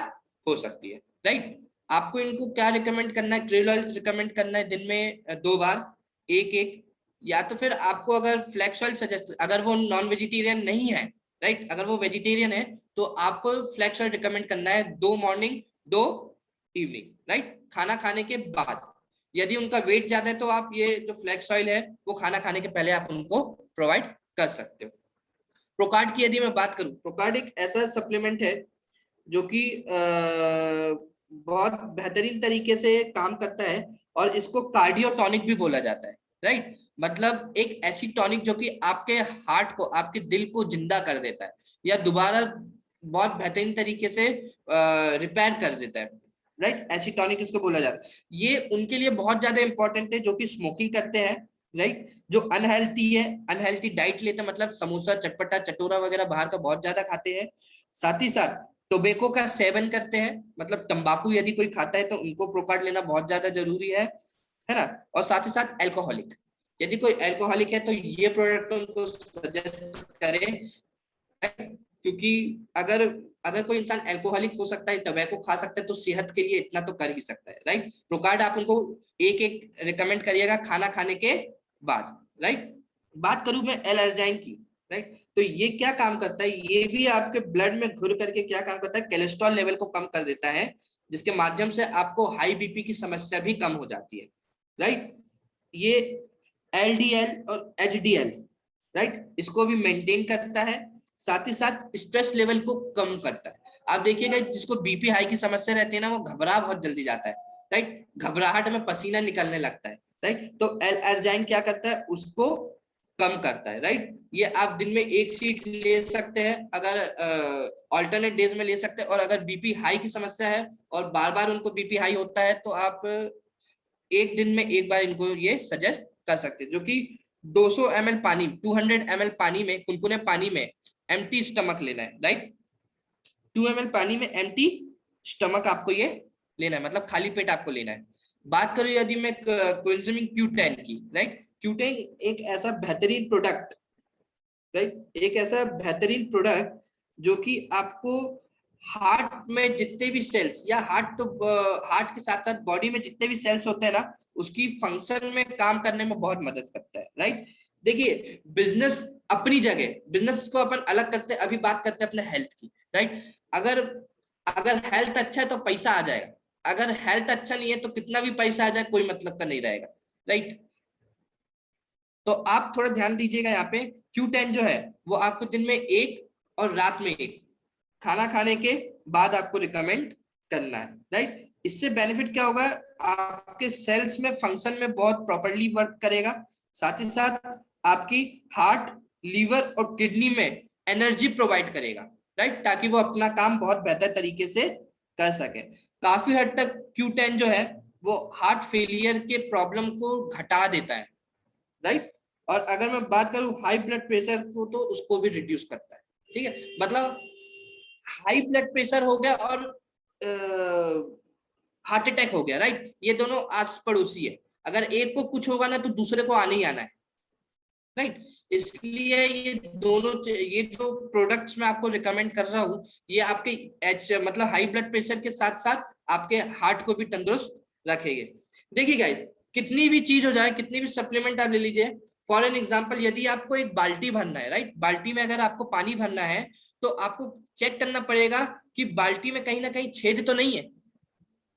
हो सकती है, राइट। आपको इनको क्या रिकमेंड करना है, क्रेल ऑयल रिकमेंड करना है दिन में 2 बार, एक एक, या तो फिर आपको अगर फ्लैक्स ऑयल सजेस्ट, अगर वो नॉन वेजिटेरियन नहीं है, राइट, अगर वो वेजिटेरियन है तो आपको फ्लैक्स ऑयल रिकमेंड करना है 2 मॉर्निंग 2 इवनिंग, राइट, खाना खाने के बाद। यदि उनका वेट ज्यादा है तो आप ये जो फ्लैक्स ऑयल है वो खाना खाने के पहले आप उनको प्रोवाइड कर सकते हो। प्रोकार्ड की यदि मैं बात करूं, प्रोकार्ड एक ऐसा सप्लीमेंट है जो कि बहुत बेहतरीन तरीके से काम करता है, और इसको कार्डियो टॉनिक भी बोला जाता है, राइट। मतलब एक ऐसी टॉनिक जो कि आपके हार्ट को, आपके दिल को जिंदा कर देता है, या दोबारा बहुत बेहतरीन तरीके से रिपेयर कर देता है, राइट। ऐसी टॉनिक इसको बोला जाता है। ये उनके लिए बहुत ज्यादा इंपॉर्टेंट है जो कि स्मोकिंग करते हैं, राइट, जो अनहेल्थी है, अनहेल्थी डाइट लेते हैं, मतलब समोसा चटपटा चटोरा वगैरह बाहर का बहुत ज्यादा खाते हैं, साथ ही साथ टोबैको का सेवन करते हैं, मतलब तंबाकू यदि कोई खाता है तो उनको प्रोकार्ड लेना बहुत ज्यादा जरूरी है ना। और साथ ही साथ एल्कोहलिक, यदि कोई एल्कोहलिक है तो ये प्रोडक्ट उनको सजेस्ट करें, क्योंकि अगर अगर कोई इंसान एल्कोहलिक हो सकता है, टोबैको खा सकता है, तो सेहत के लिए इतना तो कर ही सकता है, राइट। प्रोकार्ड आप उनको एक एक रिकमेंड करिएगा खाना खाने के बाद, राइट। बात करूं मैं एलर्जाइन की, राइट, तो ये क्या काम करता है, ये भी आपके ब्लड में घुल करके क्या काम करता है, कोलेस्ट्रॉल लेवल को कम कर देता है, जिसके माध्यम से आपको हाई बीपी की समस्या भी कम हो जाती है, राइट। ये एलडीएल और एचडीएल, राइट, इसको भी मेंटेन करता है, साथ ही साथ स्ट्रेस लेवल को कम करता है। आप देखिएगा जिसको बीपी हाई की समस्या रहती है ना, वो घबरा बहुत जल्दी जाता है, राइट, घबराहट में पसीना निकलने लगता है, राइट, तो एल-अर्जाइन क्या करता है, उसको कम करता है, राइट। ये आप दिन में 1 शीट ले सकते हैं, अगर ऑल्टरनेट डेज में ले सकते हैं, और अगर बीपी हाई की समस्या है और बार बार उनको बीपी हाई होता है तो आप एक दिन में एक बार इनको ये सजेस्ट कर सकते हैं, जो कि 200 ml पानी, 200 ml पानी में, कुनकुने पानी में एम्प्टी स्टमक लेना है, राइट। 2 ml पानी में एम्प्टी स्टमक आपको ये लेना है, मतलब खाली पेट आपको लेना है। बात करूं यदि मैं कोएंजाइम Q10 की, राइट, Q10 एक ऐसा बेहतरीन प्रोडक्ट, राइट, एक ऐसा बेहतरीन प्रोडक्ट जो कि आपको हार्ट में जितने भी सेल्स, या हार्ट तो हार्ट के साथ साथ बॉडी में जितने भी सेल्स होते हैं ना, उसकी फंक्शन में काम करने में बहुत मदद करता है, राइट। देखिए बिजनेस अपनी जगह, बिजनेस को अपन अलग करते हैं, अभी बात करते हैं अपने हेल्थ की, राइट। अगर अगर हेल्थ अच्छा है तो पैसा आ जाएगा, अगर हेल्थ अच्छा नहीं है तो कितना भी पैसा आ जाए कोई मतलब का नहीं रहेगा, राइट। तो आप थोड़ा ध्यान दीजिएगा, यहाँ पे Q10 जो है वो आपको दिन में 1 और रात में 1, खाना खाने के बाद आपको रिकमेंड करना है, राइट। इससे बेनिफिट क्या होगा, आपके सेल्स में फंक्शन में बहुत प्रॉपर्ली वर्क करेगा, साथ ही साथ आपकी हार्ट, लीवर और किडनी में एनर्जी प्रोवाइड करेगा, राइट, ताकि वो अपना काम बहुत बेहतर तरीके से कर सके। काफी हद तक Q10 जो है वो हार्ट फेलियर के प्रॉब्लम को घटा देता है, राइट। और अगर मैं बात करूं हाई ब्लड प्रेशर को, तो उसको भी रिड्यूस करता है, ठीक है। मतलब हाई ब्लड प्रेशर हो गया और हार्ट अटैक हो गया, राइट, ये दोनों आस पड़ोसी है, अगर एक को कुछ होगा ना तो दूसरे को आने ही आना है, राइट। इसलिए ये दोनों, ये जो प्रोडक्ट्स मैं आपको रिकमेंड कर रहा हूँ, ये आपके मतलब हाई ब्लड प्रेशर के साथ साथ आपके हार्ट को भी तंदुरुस्त रखेंगे। देखिए गाइस, कितनी भी चीज हो जाए, कितनी भी सप्लीमेंट आप ले लीजिए, फॉर एन एग्जाम्पल यदि आपको एक बाल्टी भरना है, राइट, बाल्टी में अगर आपको पानी भरना है तो आपको चेक करना पड़ेगा कि बाल्टी में कहीं ना कहीं छेद तो नहीं है।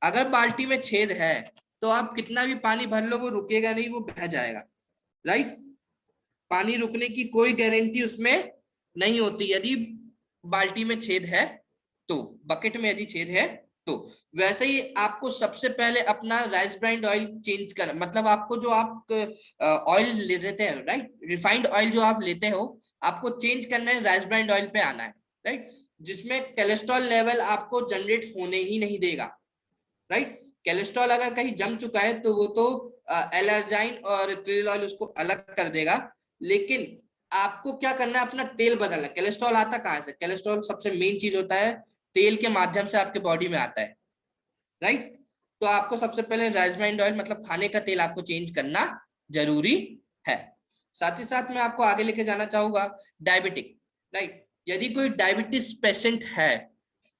अगर बाल्टी में छेद है तो आप कितना भी पानी भर लो वो रुकेगा नहीं, वो बह जाएगा, राइट। पानी रुकने की कोई गारंटी उसमें नहीं होती यदि बाल्टी में छेद है तो, बकेट में यदि छेद है तो। वैसे ही आपको सबसे पहले अपना राइस ब्रांड ऑयल चेंज कर, मतलब आपको जो आप ऑयल ले लेते हैं, राइट, रिफाइंड ऑयल जो आप लेते हो, आपको चेंज करना है, राइस ब्रांड ऑयल पे आना है, राइट, जिसमें कोलेस्ट्रॉल लेवल आपको जनरेट होने ही नहीं देगा, राइट। कोलेस्ट्रॉल अगर कहीं जम चुका है तो वो तो एलर्जाइन और क्रिल ऑयल उसको अलग कर देगा, लेकिन आपको क्या करना है, अपना तेल बदलना है। कोलेस्ट्रॉल आता कहाँ से? कोलेस्ट्रॉल सबसे मेन चीज होता है तेल के माध्यम से आपके बॉडी में आता है, राइट। तो आपको सबसे पहले राइसमाइंड ऑयल मतलब खाने का तेल आपको चेंज करना जरूरी है। साथ ही साथ मैं आपको आगे लेके जाना चाहूंगा डायबिटिक, राइट। यदि कोई डायबिटीज पेशेंट है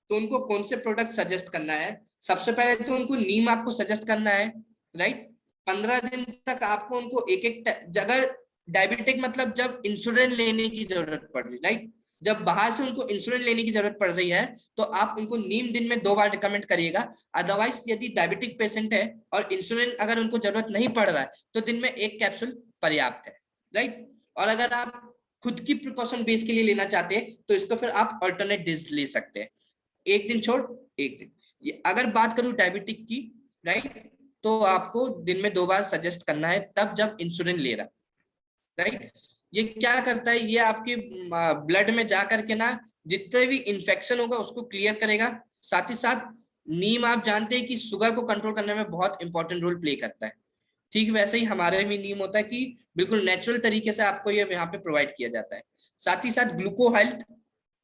तो उनको कौन से प्रोडक्ट सजेस्ट करना है? सबसे पहले तो उनको नीम आपको सजेस्ट करना है, राइट। 15 दिन तक आपको उनको एक एक जगह, डायबिटिक मतलब जब इंसुलिन लेने की जरूरत पड़ रही, राइट, जब बाहर से उनको इंसुलिन लेने की जरूरत पड़ रही है तो आप उनको नीम दिन में 2 बार रिकमेंड करिएगा। अदरवाइज यदि डायबिटिक पेशेंट है और इंसुलिन अगर उनको जरूरत नहीं पड़ रहा है तो दिन में 1 कैप्सूल पर्याप्त है, राइट। और अगर आप खुद की प्रिकॉशन बेस के लिए लेना चाहते हैं तो इसको फिर आप अल्टरनेट डेज ले सकते हैं, एक दिन छोड़ एक दिन। अगर बात करूं डायबिटिक की, राइट, तो आपको दिन में 2 बार सजेस्ट करना है तब जब इंसुलिन ले रहा, राइट। ये क्या करता है, ये आपके ब्लड में जा करके ना जितने भी इंफेक्शन होगा उसको क्लियर करेगा। साथ ही साथ नीम आप जानते हैं कि शुगर को कंट्रोल करने में बहुत इंपॉर्टेंट रोल प्ले करता है। ठीक वैसे ही हमारे में नीम होता है कि बिल्कुल नेचुरल तरीके से आपको ये यहाँ पे प्रोवाइड किया जाता है। साथ ही साथ ग्लूको हेल्थ,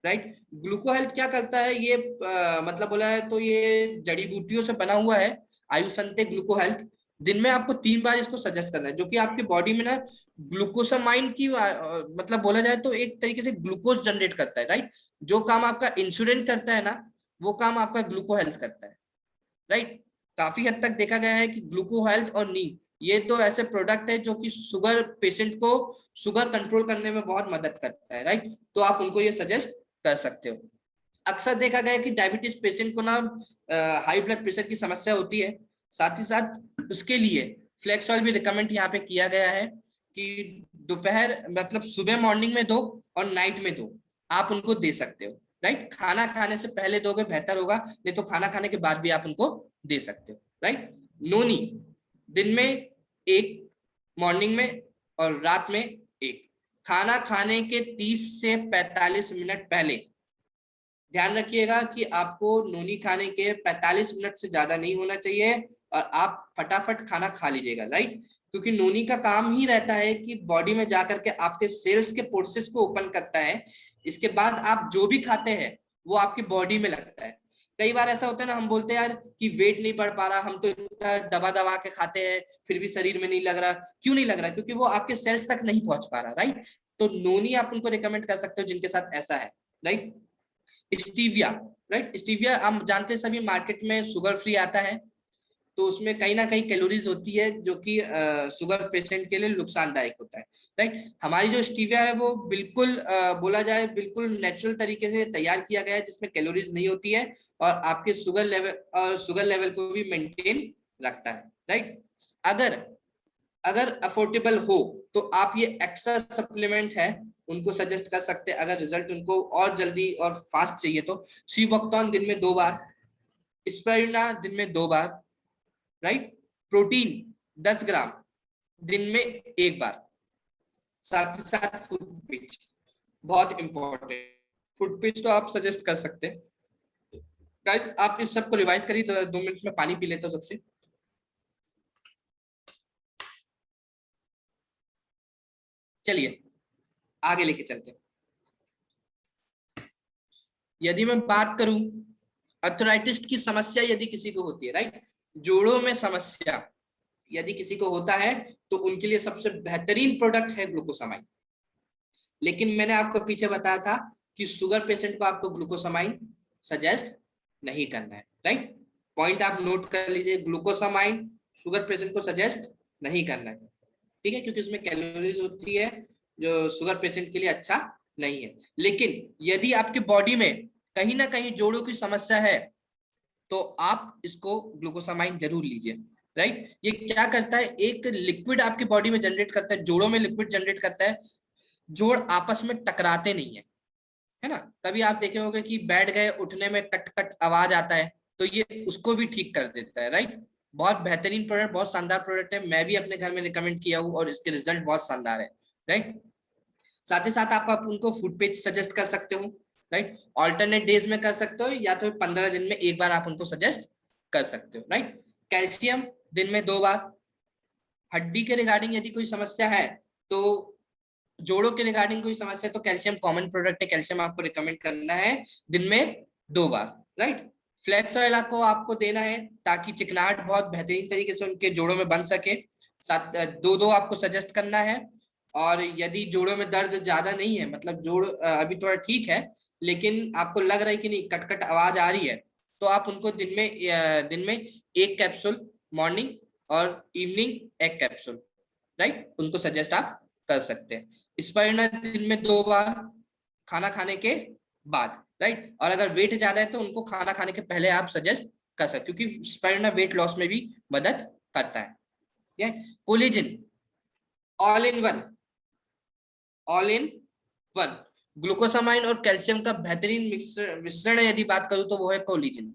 राइट। ग्लूको हेल्थ क्या करता है, ये मतलब बोला है तो ये जड़ी बूटियों से बना हुआ है, आयुसंते ग्लूको हेल्थ। दिन में आपको 3 बार इसको सजेस्ट करना है, जो कि आपके बॉडी में ना ग्लूकोसामाइन की मतलब बोला जाए तो एक तरीके से ग्लूकोज जनरेट करता है, राइट। जो काम आपका इंसुलिन करता है ना, वो काम आपका ग्लूको हेल्थ करता है, राइट। काफी हद तक देखा गया है कि ग्लूको हेल्थ और नीम ये तो ऐसे प्रोडक्ट है जो कि शुगर पेशेंट को शुगर कंट्रोल करने में बहुत मदद करता है, राइट। तो आप उनको ये सजेस्ट कर सकते हो। अक्सर देखा गया है कि डायबिटीज पेशेंट को ना हाई ब्लड प्रेशर की समस्या होती है, साथ ही साथ उसके लिए फ्लेक्स ऑयल भी रिकमेंड यहाँ पे किया गया है कि दोपहर मतलब सुबह मॉर्निंग में दो और नाइट में दो, आप उनको दे सकते हो, राइट। खाना खाने से पहले दोगे बेहतर होगा, नहीं तो खाना खाने के बाद भी आप उनको दे सकते हो, राइट। नोनी दिन में 1, मॉर्निंग में और रात में 1, खाना खाने के 30 से 45 मिनट पहले। ध्यान रखिएगा कि आपको नोनी खाने के 45 मिनट से ज्यादा नहीं होना चाहिए और आप फटाफट खाना खा लीजिएगा, राइट। क्योंकि नोनी का काम ही रहता है कि बॉडी में जाकर के आपके सेल्स के पोर्सेस को ओपन करता है। इसके बाद आप जो भी खाते हैं वो आपकी बॉडी में लगता है। कई बार ऐसा होता है ना, हम बोलते हैं यार कि वेट नहीं बढ़ पा रहा, हम तो इतना दबा दबा के खाते हैं फिर भी शरीर में नहीं लग रहा। क्यों नहीं लग रहा? क्योंकि वो आपके सेल्स तक नहीं पहुंच पा रहा, राइट। तो नोनी आप उनको रिकमेंड कर सकते हो जिनके साथ ऐसा है, राइट। Stevia, right. स्टीविया हम जानते हैं सभी मार्केट में शुगर फ्री आता है, तो उसमें कहीं ना कहीं कैलोरीज होती है जो कि शुगर पेशेंट के लिए नुकसानदायक होता है, राइट। हमारी जो स्टीविया है वो बिल्कुल बोला जाए बिल्कुल नेचुरल तरीके से तैयार किया गया है, जिसमें कैलोरीज नहीं होती है और आपके शुगर लेवल को भी मेंटेन रखता है, राइट। अगर अफोर्डेबल हो तो आप ये एक्स्ट्रा सप्लीमेंट है उनको सजेस्ट कर सकते हैं, अगर रिजल्ट उनको और जल्दी और फास्ट चाहिए तो। सीबोक्टोन दिन में 2 बार, स्पाइरुलिना दिन में 2 बार, राइट। प्रोटीन 10 ग्राम दिन में 1 बार। साथ ही साथ फूड पिच बहुत इंपॉर्टेंट, फूड पिच तो आप सजेस्ट कर सकते हैं। गाइस आप इस सबको रिवाइज करिए, तो 2 मिनट में पानी पी लेता हूं सबसे। चलिए आगे लेके चलते हैं। यदि मैं बात करूं अर्थराइटिस की समस्या यदि किसी को होती है, राइट, जोड़ों में समस्या यदि किसी को होता है तो उनके लिए सबसे बेहतरीन प्रोडक्ट है ग्लूकोसामाइन। लेकिन मैंने आपको पीछे बताया था कि शुगर पेशेंट को आपको ग्लूकोसामाइन सजेस्ट नहीं करना है, राइट। पॉइंट आप नोट कर लीजिए, ग्लूकोसामाइन शुगर पेशेंट को सजेस्ट नहीं करना है, ठीक है, क्योंकि उसमें कैलोरीज होती है जो शुगर पेशेंट के लिए अच्छा नहीं है। लेकिन यदि आपके बॉडी में कहीं ना कहीं जोड़ों की समस्या है तो आप इसको ग्लूकोसामाइन जरूर लीजिए, राइट। ये क्या करता है, एक लिक्विड आपकी बॉडी में जनरेट करता है, जोड़ों में लिक्विड जनरेट करता है, जोड़ आपस में टकराते नहीं है ना। कभी आप देखे होंगे कि बैठ गए, उठने में कट कट आवाज आता है, तो ये उसको भी ठीक कर देता है, राइट। बहुत बेहतरीन प्रोडक्ट, बहुत शानदार प्रोडक्ट है, मैं भी अपने घर में रिकमेंड किया हूँ और इसके रिजल्ट बहुत शानदार है, राइट। साथ ही साथ आप उनको फूड पेज सजेस्ट कर सकते हो, राइट। ऑल्टरनेट डेज में कर सकते हो या तो 15 दिन में 1 बार आप उनको सजेस्ट कर सकते हो, राइट। कैल्शियम दिन में 2 बार। हड्डी के रिगार्डिंग यदि कोई समस्या है, तो जोड़ों के रिगार्डिंग कोई समस्या है, तो कैल्शियम कॉमन प्रोडक्ट है, कैल्शियम आपको रिकमेंड करना है दिन में 2 बार, राइट। फ्लैक्स ऑयल को आपको देना है ताकि चिकनाहट बहुत बेहतरीन तरीके से उनके जोड़ों में बन सके। 2-2 आपको सजेस्ट करना है। और यदि जोड़ों में दर्द ज्यादा नहीं है, मतलब जोड़ अभी थोड़ा ठीक है, लेकिन आपको लग रहा है कि नहीं कट आवाज आ रही है, तो आप उनको दिन में 1 कैप्सूल मॉर्निंग और इवनिंग 1 कैप्सूल, राइट, उनको सजेस्ट आप कर सकते हैं। स्पाइरुलिना दिन में 2 बार खाना खाने के बाद, राइट। और अगर वेट ज्यादा है तो उनको खाना खाने के पहले आप सजेस्ट कर सकते, क्योंकि स्पाइरुलिना वेट लॉस में भी मदद करता है। Collagen all in one glucosamine और कैल्शियम का बेहतरीन मिश्रण यदि बात करूं तो वो है कोलेजन,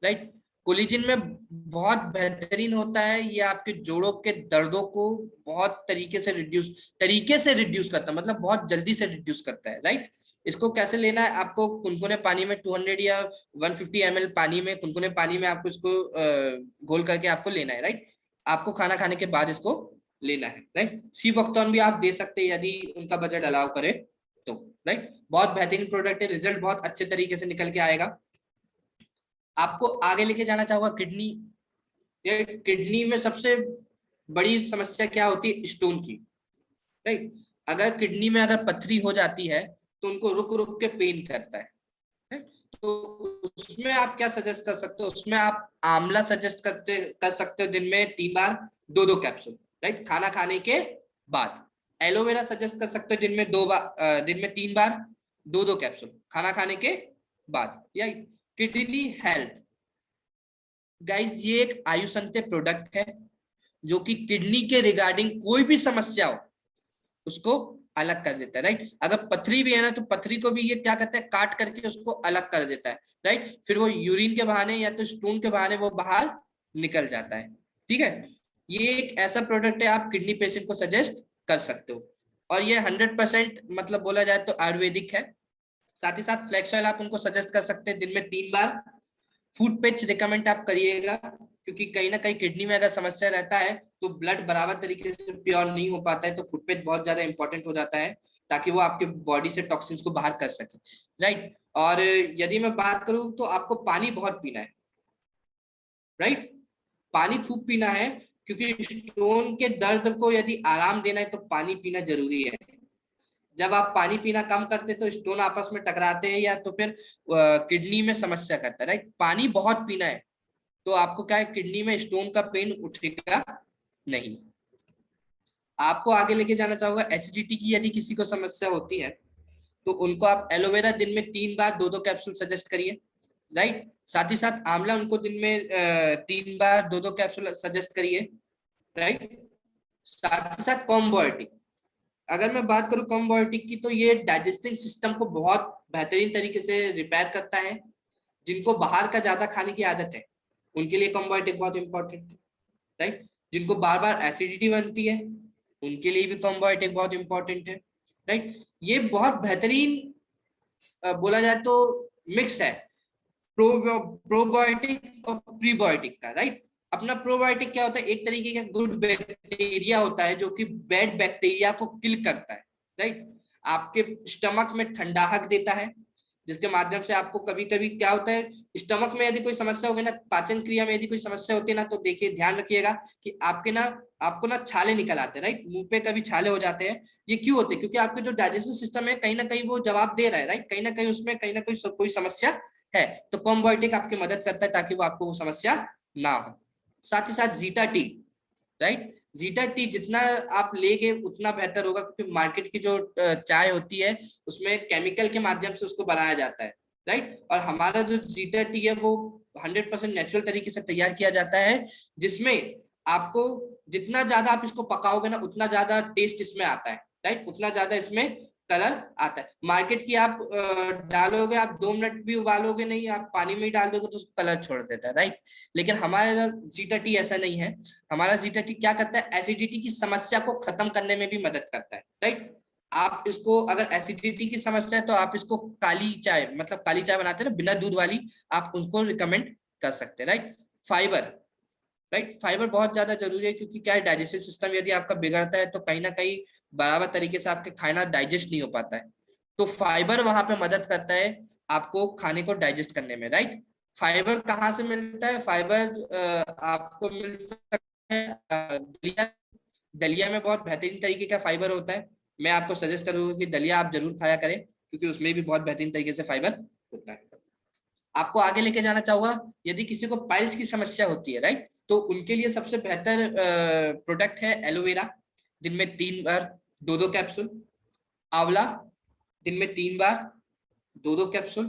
राइट। कोलेजन में बहुत बेहतरीन होता है, ये आपके जोड़ों के दर्दों को बहुत तरीके से रिड्यूस करता है, मतलब बहुत जल्दी से रिड्यूस करता है, राइट। इसको कैसे लेना है, आपको कुनकुने पानी में 200 या 150 ml पानी में, कुनकुने पानी में आपको इसको घोल करके आपको लेना है, राइट। आपको खाना खाने के बाद इसको लेना है, राइट। सीबोक्टोन भी आप दे सकते हैं यदि उनका बजट अलाउ करे तो, राइट। बहुत बेहतरीन प्रोडक्ट है, रिजल्ट बहुत अच्छे तरीके से निकल के आएगा। आपको आगे लेके जाना चाहूंगा किडनी। किडनी में सबसे बड़ी समस्या क्या होती है, स्टोन की, राइट। अगर किडनी में अगर पथरी हो जाती है तो उनको रुक रुक के पेन करता है, राइट। तो उसमें आप क्या सजेस्ट कर सकते हो, उसमें आप आंवला सजेस्ट कर सकते हो दिन में 3 बार 2-2 कैप्सूल, राइट, खाना खाने के बाद। एलोवेरा सजेस्ट कर सकते हो दिन में 3 बार 2-2 कैप्सूल खाना खाने के बाद। या किडनी हेल्थ गाइस, ये एक आयुष अंत्य प्रोडक्ट है जो कि किडनी के रिगार्डिंग कोई भी समस्या हो उसको अलग कर देता है, राइट। अगर पथरी भी है ना तो पथरी को भी ये क्या करता है, काट करके उसको अलग कर देता है, राइट। फिर वो यूरिन के बहाने या तो स्टून के बहाने वो बाहर निकल जाता है, ठीक है। ये एक ऐसा प्रोडक्ट है आप किडनी पेशेंट को सजेस्ट कर सकते हो, और ये 100% मतलब बोला जाए तो आयुर्वेदिक है। साथ ही साथ फ्लैक्स ऑयल आप उनको सजेस्ट कर सकते हैं दिन में 3 बार। फूड पैच रिकमेंड आप करिएगा, क्योंकि कहीं ना कहीं किडनी में अगर समस्या रहता है तो ब्लड बराबर तरीके से प्योर नहीं हो पाता है, तो फूड पैच बहुत ज्यादा इंपॉर्टेंट हो जाता है ताकि वो आपके बॉडी से टॉक्सिन्स को बाहर कर सके, राइट। और यदि मैं बात करूं तो आपको पानी बहुत पीना है, राइट, पानी खूब पीना है, क्योंकि स्टोन के दर्द को यदि आराम देना है तो पानी पीना जरूरी है। जब आप पानी पीना कम करते तो स्टोन आपस में टकराते हैं या तो फिर किडनी में समस्या करता है, राइट। पानी बहुत पीना है तो आपको क्या है, किडनी में स्टोन का पेन उठेगा नहीं। आपको आगे लेके जाना चाहूंगा एसिडिटी की, यदि किसी को समस्या होती है तो उनको आप एलोवेरा दिन में 3 बार 2-2 कैप्सूल सजेस्ट करिए, राइट। साथ ही साथ आंवला उनको दिन में 3 बार 2-2 कैप्सूल सजेस्ट करिए, राइट। साथ ही साथ कॉम्बोएटिक, अगर मैं बात करूं कॉम्बोएटिक की, तो ये डाइजेस्टिंग सिस्टम को बहुत बेहतरीन तरीके से रिपेयर करता है। जिनको बाहर का ज्यादा खाने की आदत है उनके लिए कॉम्बोएटिक बहुत इंपॉर्टेंट है, राइट। जिनको बार बार एसिडिटी बनती है उनके लिए भी कॉम्बोएटिक बहुत इंपॉर्टेंट है, राइट। ये बहुत बेहतरीन बोला जाए तो मिक्स है प्रोबायोटिक और प्रीबायोटिक का, राइट। अपना प्रोबायोटिक क्या होता है, एक तरीके का गुड बैक्टीरिया होता है जो कि बैड बैक्टीरिया को किल करता है, राइट। आपके स्टमक में ठंडाहक देता है, जिसके माध्यम से आपको कभी कभी क्या होता है, स्टमक में यदि कोई समस्या होगी ना, पाचन क्रिया में यदि कोई समस्या होती है ना, तो देखिए ध्यान रखिएगा कि आपको ना छाले निकल आते हैं, राइट। मुंह पे कभी छाले हो जाते हैं, ये क्यों होते हैं, क्योंकि आपके जो डाइजेस्टिव सिस्टम है कहीं ना कहीं वो जवाब दे रहा है, राइट। कहीं ना कहीं उसमें कहीं ना कहीं कोई समस्या है, तो कॉम्बोएटिक आपकी मदद करता है ताकि वो आपको वो समस्या ना हो। साथ ही साथ zeta T, right. Zeta T जितना आप लेंगे उतना बेहतर होगा, क्योंकि मार्केट की जो चाय होती है उसमें केमिकल के माध्यम से उसको बनाया जाता है, राइट। और हमारा जो जीटा टी है वो 100% नेचुरल तरीके से तैयार किया जाता है, जिसमें आपको जितना ज्यादा आप इसको पकाओगे ना उतना ज्यादा टेस्ट इसमें आता है, राइट, उतना ज्यादा इसमें कलर आता है। मार्केट की आप डालोगे, आप 2 मिनट भी उबालोगे नहीं, आप पानी में ही डाल दोगे तो कलर छोड़ देता है, राइट। लेकिन हमारा जीटा टी ऐसा नहीं है। हमारा जीटा टी क्या करता है, एसिडिटी की समस्या को खत्म करने में भी मदद करता है, राइट। आप इसको अगर एसिडिटी की समस्या है तो आप इसको काली चाय, मतलब काली चाय बनाते हैं ना बिना दूध वाली, आप उसको रिकमेंड कर सकते हैं, राइट। Fibre, right. फाइबर बहुत ज्यादा जरूरी है, क्योंकि क्या है, डाइजेस्टिव सिस्टम यदि आपका बिगड़ता है तो कहीं ना कहीं बराबर तरीके से आपके खाना डाइजेस्ट नहीं हो पाता है। तो फाइबर वहां पे मदद करता है आपको खाने को डाइजेस्ट करने में, राइट। फाइबर कहाँ से मिलता है? फाइबर आपको मिल सकता है दलिया। दलिया में बहुत बेहतरीन तरीके का फाइबर होता है। मैं आपको सजेस्ट करूंगा कि दलिया आप जरूर खाया करें, क्योंकि उसमें भी बहुत बेहतरीन तरीके से फाइबर होता है। आपको आगे लेके जाना चाहूंगा, यदि किसी को पाइल्स की समस्या होती है, राइट, तो उनके लिए सबसे बेहतर प्रोडक्ट है एलोवेरा। दिन में 3 बार 2-2 कैप्सूल। आंवला दिन में 3 बार 2-2 कैप्सूल।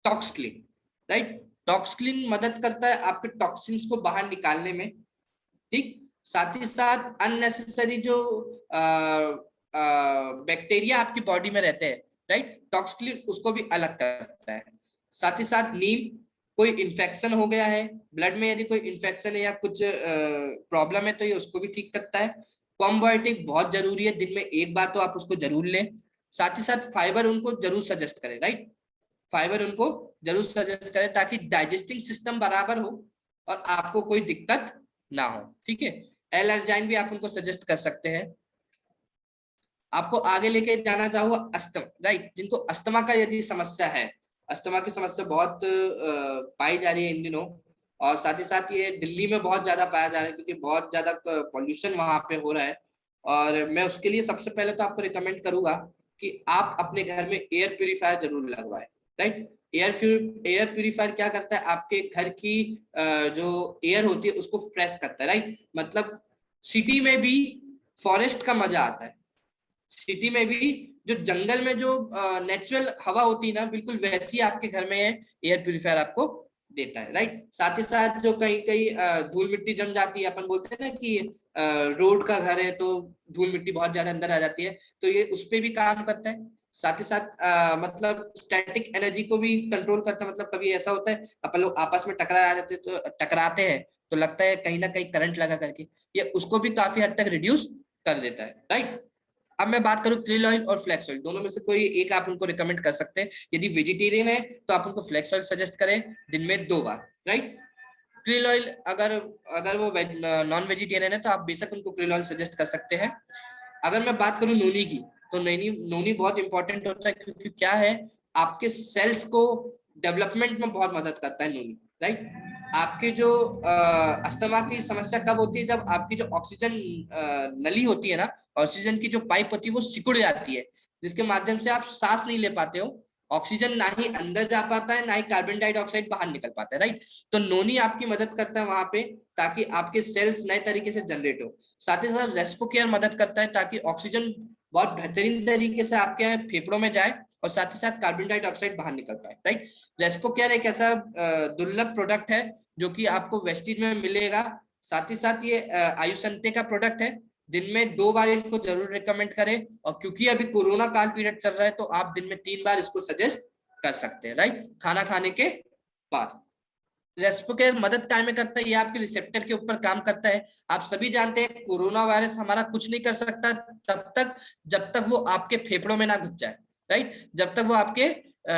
टॉक्सक्लीन, राइट, टॉक्सक्लीन मदद करता है आपके टॉक्सिन्स को बाहर निकालने में, ठीक। साथ ही साथ अननेसेसरी जो बैक्टीरिया आपकी बॉडी में रहते हैं, राइट, टॉक्सक्लीन उसको भी अलग करता है। साथ ही साथ नीम, कोई इन्फेक्शन हो गया है ब्लड में, यदि कोई इन्फेक्शन है या कुछ प्रॉब्लम है तो ये उसको भी ठीक करता है। कॉम्बायोटिक बहुत जरूरी है, दिन में 1 बार तो आप उसको जरूर लें। साथ ही साथ फाइबर उनको जरूर सजेस्ट करें, राइट, फाइबर उनको जरूर सजेस्ट करें ताकि डाइजेस्टिंग सिस्टम बराबर हो और आपको कोई दिक्कत ना हो, ठीक है। एलर्जाइन भी आप उनको सजेस्ट कर सकते हैं। आपको आगे लेके जाना चाहूंगा अस्थमा, राइट, जिनको अस्थमा का यदि समस्या है, अस्थमा की समस्या बहुत पाई जा रही है इन दिनों, और साथ ही साथ ये दिल्ली में बहुत ज्यादा पाया जा रहा है, क्योंकि बहुत ज्यादा पॉल्यूशन वहां पे हो रहा है। और मैं उसके लिए सबसे पहले तो आपको रिकमेंड करूंगा कि आप अपने घर में एयर प्यूरिफायर जरूर लगवाएं, राइट। एयर प्यूरिफायर क्या करता है, आपके घर की जो एयर होती है उसको फ्रेश करता है, राइट। मतलब सिटी में भी फॉरेस्ट का मजा आता है, सिटी में भी जो जंगल में जो नेचुरल हवा होती है ना, बिल्कुल वैसी आपके घर में एयर प्यूरिफायर आपको देता है, राइट। साथ ही साथ जो कहीं कहीं धूल मिट्टी जम जाती है, अपन बोलते हैं ना कि रोड का घर है तो धूल मिट्टी बहुत ज्यादा अंदर आ जाती है, तो ये उस पर भी काम करता है। साथ ही साथ मतलब स्टैटिक एनर्जी को भी कंट्रोल करता है। मतलब कभी ऐसा होता है अपन लोग आपस में टकराते हैं तो लगता है कहीं ना कहीं करंट लगा करके, ये उसको भी काफी हद तक रिड्यूस कर देता है, राइट। अब मैं बात करूं क्रिल ऑयल और फ्लेक्स ऑयल, दोनों में से कोई एक आप उनको रिकमेंड कर सकते हैं। यदि वेजिटेरियन है तो आप उनको फ्लेक्स ऑयल सजेस्ट करें दिन में 2 बार, राइट। क्रिल ऑयल अगर अगर वो नॉन वेजिटेरियन है तो आप बेशक उनको क्रिल ऑयल सजेस्ट कर सकते हैं। अगर मैं बात करूं नोनी की, तो नोनी बहुत इंपॉर्टेंट होता है, क्योंकि क्या है, आपके सेल्स को डेवलपमेंट में बहुत मदद करता है नोनी, राइट। आपके जो अस्थमा की समस्या कब होती है, जब आपकी जो ऑक्सीजन नली होती है ना, ऑक्सीजन की जो पाइप होती है वो सिकुड़ जाती है, जिसके माध्यम से आप सांस नहीं ले पाते हो, ऑक्सीजन ना ही अंदर जा पाता है ना ही कार्बन डाइऑक्साइड बाहर निकल पाता है, राइट। तो नोनी आपकी मदद करता है वहां पे, ताकि आपके सेल्स नए तरीके से जनरेट हो। साथ ही साथ रेस्पो केयर मदद करता है ताकि ऑक्सीजन बहुत बेहतरीन तरीके से आपके फेफड़ों में जाए और साथ ही साथ कार्बन डाइऑक्साइड बाहर निकल पाए, राइट। रेस्पो केयर एक ऐसा दुर्लभ प्रोडक्ट है जो कि आपको वेस्टीज में मिलेगा। साथ ही साथ ये आयुसंते का प्रोडक्ट है, दिन में 2 बार इनको जरूर रिकमेंड करें। और क्योंकि अभी कोरोना काल पीरियड चल रहा है तो आप दिन में 3 बार इसको सजेस्ट कर सकते हैं, राइट, खाना खाने के बाद। रेस्पो केयर मदद काय में करता है, ये आपके रिसेप्टर के ऊपर काम करता है। आप सभी जानते हैं कोरोना वायरस हमारा कुछ नहीं कर सकता तब तक जब तक वो आपके फेफड़ों में ना घुस जाए, राइट, जब तक वो आपके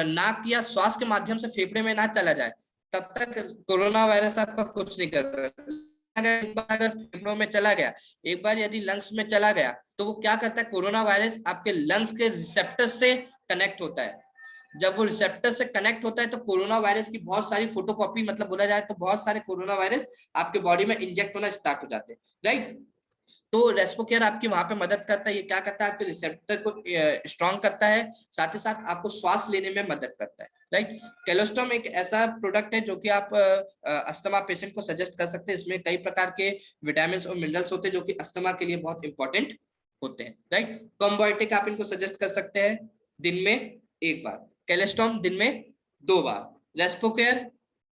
नाक या श्वास के माध्यम से फेफड़े में ना चला जाए तब तक कोरोना वायरस आपका कुछ नहीं कर सकता। एक बार अगर फेफड़ों में चला गया, एक बार यदि लंग्स में चला गया, तो वो क्या करता है, कोरोना वायरस आपके लंग्स के रिसेप्टर से कनेक्ट होता है। जब वो रिसेप्टर से कनेक्ट होता है तो कोरोना वायरस की बहुत सारी फोटोकॉपी, मतलब बोला जाए तो बहुत सारे कोरोना वायरस आपके बॉडी में इंजेक्ट होना स्टार्ट हो जाते हैं, राइट। तो रेस्पो केयर आपकी वहां पे मदद करता है। ये क्या करता है, आपके रिसेप्टर को स्ट्रॉन्ग करता है, साथ ही साथ आपको श्वास लेने में मदद करता है, राइट। कैलोस्टॉम एक ऐसा प्रोडक्ट है जो कि आप अस्थमा पेशेंट को सजेस्ट कर सकते हैं। इसमें कई प्रकार के विटामिन और मिनरल्स होते हैं जो कि अस्थमा के लिए बहुत इंपॉर्टेंट होते हैं, राइट। कॉम्बायोटिक आप इनको सजेस्ट कर सकते हैं दिन में 1 बार, कैलेस्ट्रॉम दिन में 2 बार, रेस्पो केयर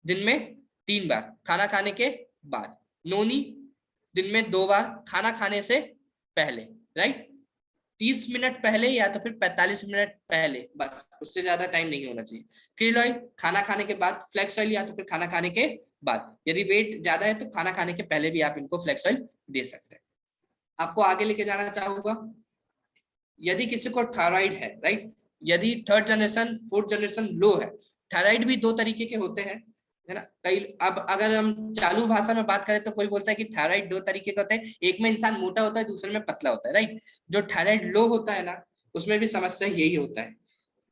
दिन में 3 बार खाना खाने के बाद, नोनी दिन में 2 बार खाना खाने से पहले, राइट, 30 मिनट पहले या तो फिर 45 मिनट पहले, बस उससे ज्यादा टाइम नहीं होना चाहिए। क्रिल ऑयल खाना खाने के बाद, फ्लेक्स ऑयल या तो फिर खाना खाने के बाद। यदि वेट ज्यादा है तो खाना खाने के पहले भी आप इनको फ्लेक्स ऑयल दे सकते हैं। आपको आगे लेके जाना चाहूंगा, यदि किसी को थायराइड है, राइट, यदि 3rd जनरेशन 4th जनरेशन लो है, थायराइड भी 2 तरीके के होते हैं। है ना। कई अब अगर हम चालू भाषा में बात करें तो कोई बोलता है कि थायराइड दो तरीके का होता है, एक में इंसान मोटा होता है, दूसरे में पतला होता है, राइट। जो थायराइड लो होता है ना, उसमें भी समस्या यही होता है।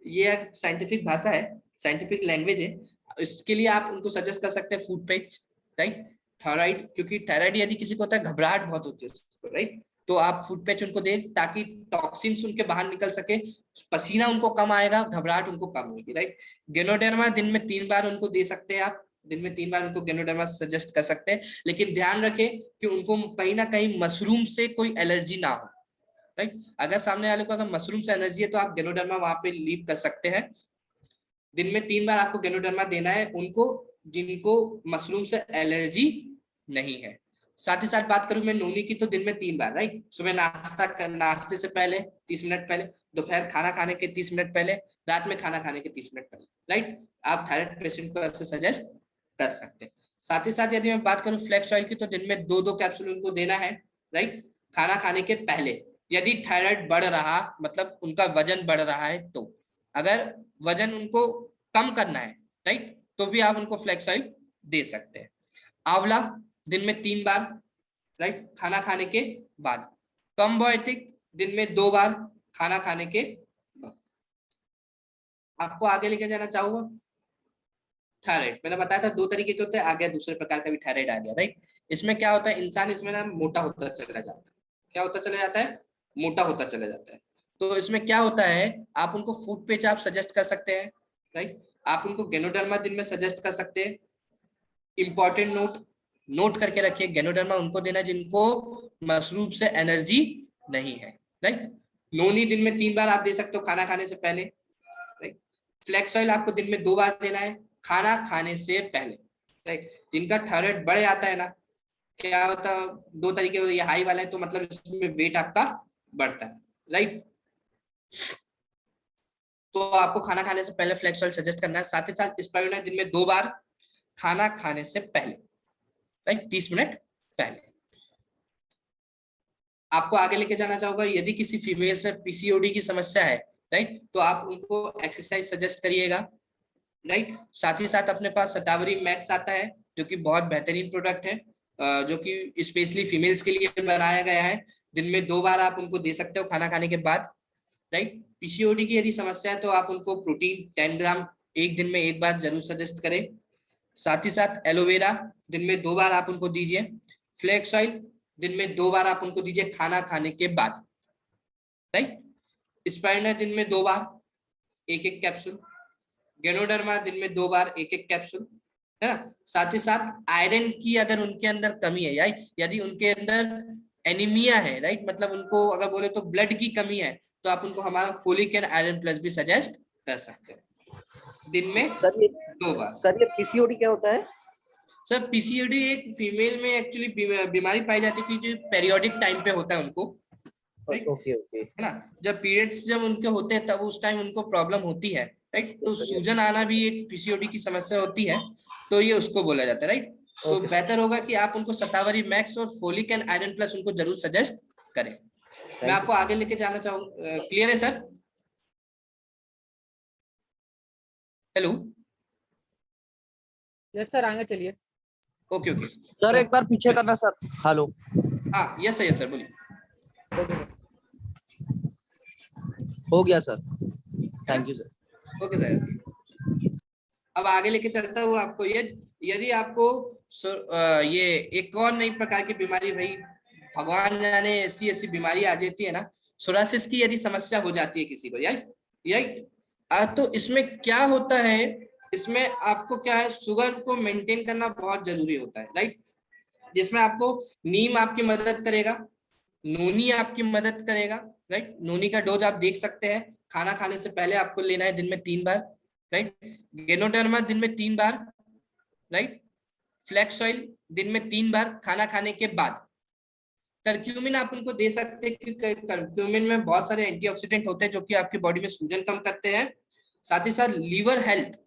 ये एक साइंटिफिक भाषा है, साइंटिफिक लैंग्वेज है। इसके लिए आप उनको सजेस्ट कर सकते हैं फूड पेज, राइट। थायराइड, क्योंकि थायराइड यदि किसी को होता है घबराहट बहुत होती है उसको, राइट, तो आप फूड पैच उनको दें ताकि टॉक्सिन्स उनके बाहर निकल सके, पसीना उनको कम आएगा, घबराहट उनको कम होगी, राइट। गेनोडर्मा दिन में 3 बार उनको दे सकते हैं आप, दिन में 3 बार उनको गेनोडर्मा सजेस्ट कर सकते हैं, लेकिन ध्यान रखें कि उनको कहीं ना कहीं मशरूम से कोई एलर्जी ना हो, राइट। अगर सामने वाले को अगर मशरूम से एलर्जी है तो आप गेनोडर्मा वहां पे लीव कर सकते हैं। दिन में 3 बार आपको गेनोडर्मा देना है उनको जिनको मशरूम से एलर्जी नहीं है। साथ ही साथ बात करूं मैं नोनी की, तो दिन में 3 बार, राइट। सुबह नाश्ते से पहले 30 मिनट पहले, दोपहर खाना खाने के 30 मिनट पहले, रात में खाना खाने के 30 मिनट पहले, राइट। आप थायराइड पेशेंट को ऐसे सजेस्ट कर सकते हैं। साथ ही साथ यदि मैं बात करूं फ्लैक्स ऑयल की, तो दिन में 2-2 कैप्सूल उनको देना है, राइट, खाना खाने के पहले। यदि थायराइड बढ़ रहा, मतलब उनका वजन बढ़ रहा है, तो अगर वजन उनको कम करना है, राइट, तो भी आप उनको फ्लैक्स ऑयल दे सकते हैं। आंवला दिन में 3 बार, राइट, खाना खाने के बाद। कम्बोएटिक दिन में 2 बार खाना खाने के बाद। आपको आगे लेके जाना चाहूंगा थायराइड, मैंने बताया था 2 तरीके के होते हैं, आ गया दूसरे प्रकार का भी थायराइड आ गया, राइट। इसमें क्या होता है, इंसान इसमें ना मोटा होता चला जाता है। क्या होता चला जाता है? मोटा होता चला जाता है। तो इसमें क्या होता है, आप उनको फूड पेज आप सजेस्ट कर सकते हैं, राइट। आप उनको गेनोडर्मा दिन में सजेस्ट कर सकते हैं। इंपॉर्टेंट नोट करके रखिए, गेनोडर्मा उनको देना जिनको मशरूम से एनर्जी नहीं है, राइट। नोनी दिन में 3 बार आप दे सकते हो खाना खाने से पहले, राइट। फ्लैक्स ऑयल आपको दिन में 2 बार देना है खाना खाने से पहले, राइट। जिनका थायराइड बढ़ जाता है ना, क्या होता है, 2 तरीके होते हैं, ये हाई वाला है तो मतलब इसमें वेट आपका बढ़ता है, राइट। तो आपको खाना खाने से पहले फ्लैक्स ऑयल सजेस्ट करना है। साथ ही साथ स्पाइरुलिना दिन में 2 बार खाना खाने से पहले, राइट, 30 मिनट पहले। आपको आगे लेके जाना चाहूंगा, यदि किसी फीमेल से पीसीओडी की समस्या है, राइट, तो आप उनको एक्सरसाइज सजेस्ट करिएगा, राइट। साथ ही साथ अपने पास शतावरी मैक्स आता है जो कि बहुत बेहतरीन प्रोडक्ट है, जो कि स्पेशली फीमेल्स के लिए बनाया गया है। दिन में 2 बार आप उनको दे सकते हो खाना खाने के बाद, राइट। पीसीओडी की यदि समस्या है तो आप उनको प्रोटीन 10 ग्राम एक दिन में 1 बार जरूर सजेस्ट करें। साथ ही साथ एलोवेरा दिन में 2 बार आप उनको दीजिए। फ्लैक्स ऑयल दिन में 2 बार आप उनको दीजिए खाना खाने के बाद, राइट। स्पाइरुलिना दिन में 2 बार 1-1 कैप्सूल। गेनोडर्मा दिन में 2 बार 1-1 कैप्सूल, है ना। साथ ही साथ आयरन की अगर उनके अंदर कमी है, राइट, यदि उनके अंदर एनीमिया है, राइट, मतलब उनको अगर बोले तो ब्लड की कमी है, तो आप उनको हमारा फोलिक एंड आयरन प्लस भी सजेस्ट कर सकते हैं दिन में सर 2 बार। ये पीसीओडी क्या होता है? सर पीसीओडी एक फीमेल में एक्चुअली बीमारी पाई जाती है कि जो पेरियोडिक टाइम पे होता है उनको, राइट, ओके ओके। है ना। जब पीरियड्स जब उनके होते हैं तब उस टाइम उनको प्रॉब्लम होती है, राइट। तो सर, सूजन आना भी एक पीसीओडी की समस्या होती है, तो ये उसको बोला जाता है, राइट। तो ओके। बेहतर होगा कि आप उनको शतावरी मैक्स और फोलिक एंड आयरन प्लस उनको जरूर सजेस्ट करें। मैं आपको आगे लेके जाना चाहूंगा, क्लियर है सर? हेलो, यस सर, आगे चलिए। ओके ओके सर एक बार पीछे करना सर। हेलो। हाँ यस सर बोलिए। Okay sir. हो गया sir, thank you sir. Okay sir, अब आगे लेके चलता हूँ आपको। ये यदि आपको ये एक और नई प्रकार की बीमारी, भाई भगवान जाने ऐसी ऐसी बीमारी आ जाती है ना, सोरासिस की यदि समस्या हो जाती है किसी को, राइट, तो इसमें क्या होता है, इसमें आपको क्या है, शुगर को मेंटेन करना बहुत जरूरी होता है, राइट। जिसमें आपको नीम आपकी मदद करेगा, नोनी आपकी मदद करेगा, राइट। नोनी का डोज आप देख सकते हैं, खाना खाने से पहले आपको लेना है दिन में 3 बार, राइट। गेनोडर्मा दिन में 3 बार, राइट। फ्लैक्स ऑयल दिन में 3 बार खाना खाने के बाद। करक्यूमिन आप उनको दे सकते हैं क्योंकि करक्यूमिन में बहुत सारे एंटीऑक्सीडेंट होते हैं जो कि आपकी बॉडी में सूजन कम करते हैं, साथ ही साथ लीवर हेल्थ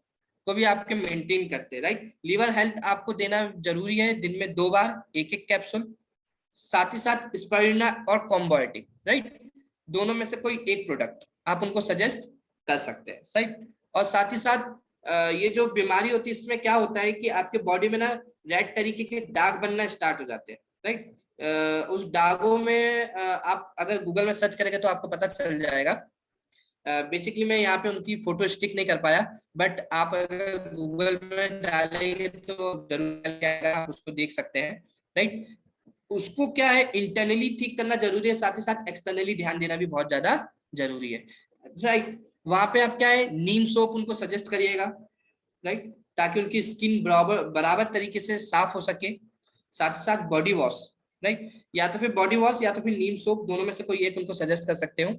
को भी आपके मेंटेन करते हैं, राइट। लीवर हेल्थ आपको देना जरूरी है, दिन में 2 बार 1-1 कैप्सूल। साथ ही साथ स्पाइरुलिना और कॉम्बोएटिक, राइट, दोनों में से कोई एक प्रोडक्ट आप उनको सजेस्ट कर सकते हैं, सही। और साथ ही साथ ये जो बीमारी होती है इसमें क्या होता है कि आपके बॉडी में ना रेड तरीके के दाग बनना स्टार्ट हो जाते हैं, राइट। उस दागों में आप अगर गूगल में सर्च करेंगे तो आपको पता चल जाएगा। बेसिकली मैं यहाँ पे उनकी फोटो स्टिक नहीं कर पाया, बट आप अगर गूगल में डालेंगे तो जरूर आप उसको देख सकते हैं, राइट। उसको क्या है, इंटरनली ठीक करना जरूरी है, साथ ही साथ एक्सटर्नली ध्यान देना भी बहुत ज्यादा जरूरी है, राइट। वहां पे आप क्या है, नीम सोप उनको सजेस्ट करिएगा, राइट, ताकि उनकी स्किन बराबर तरीके से साफ हो सके। साथ ही साथ बॉडी वॉश, राइट, या तो फिर बॉडी वॉश या तो फिर नीम सोप, दोनों में से कोई एक उनको सजेस्ट कर सकते हो।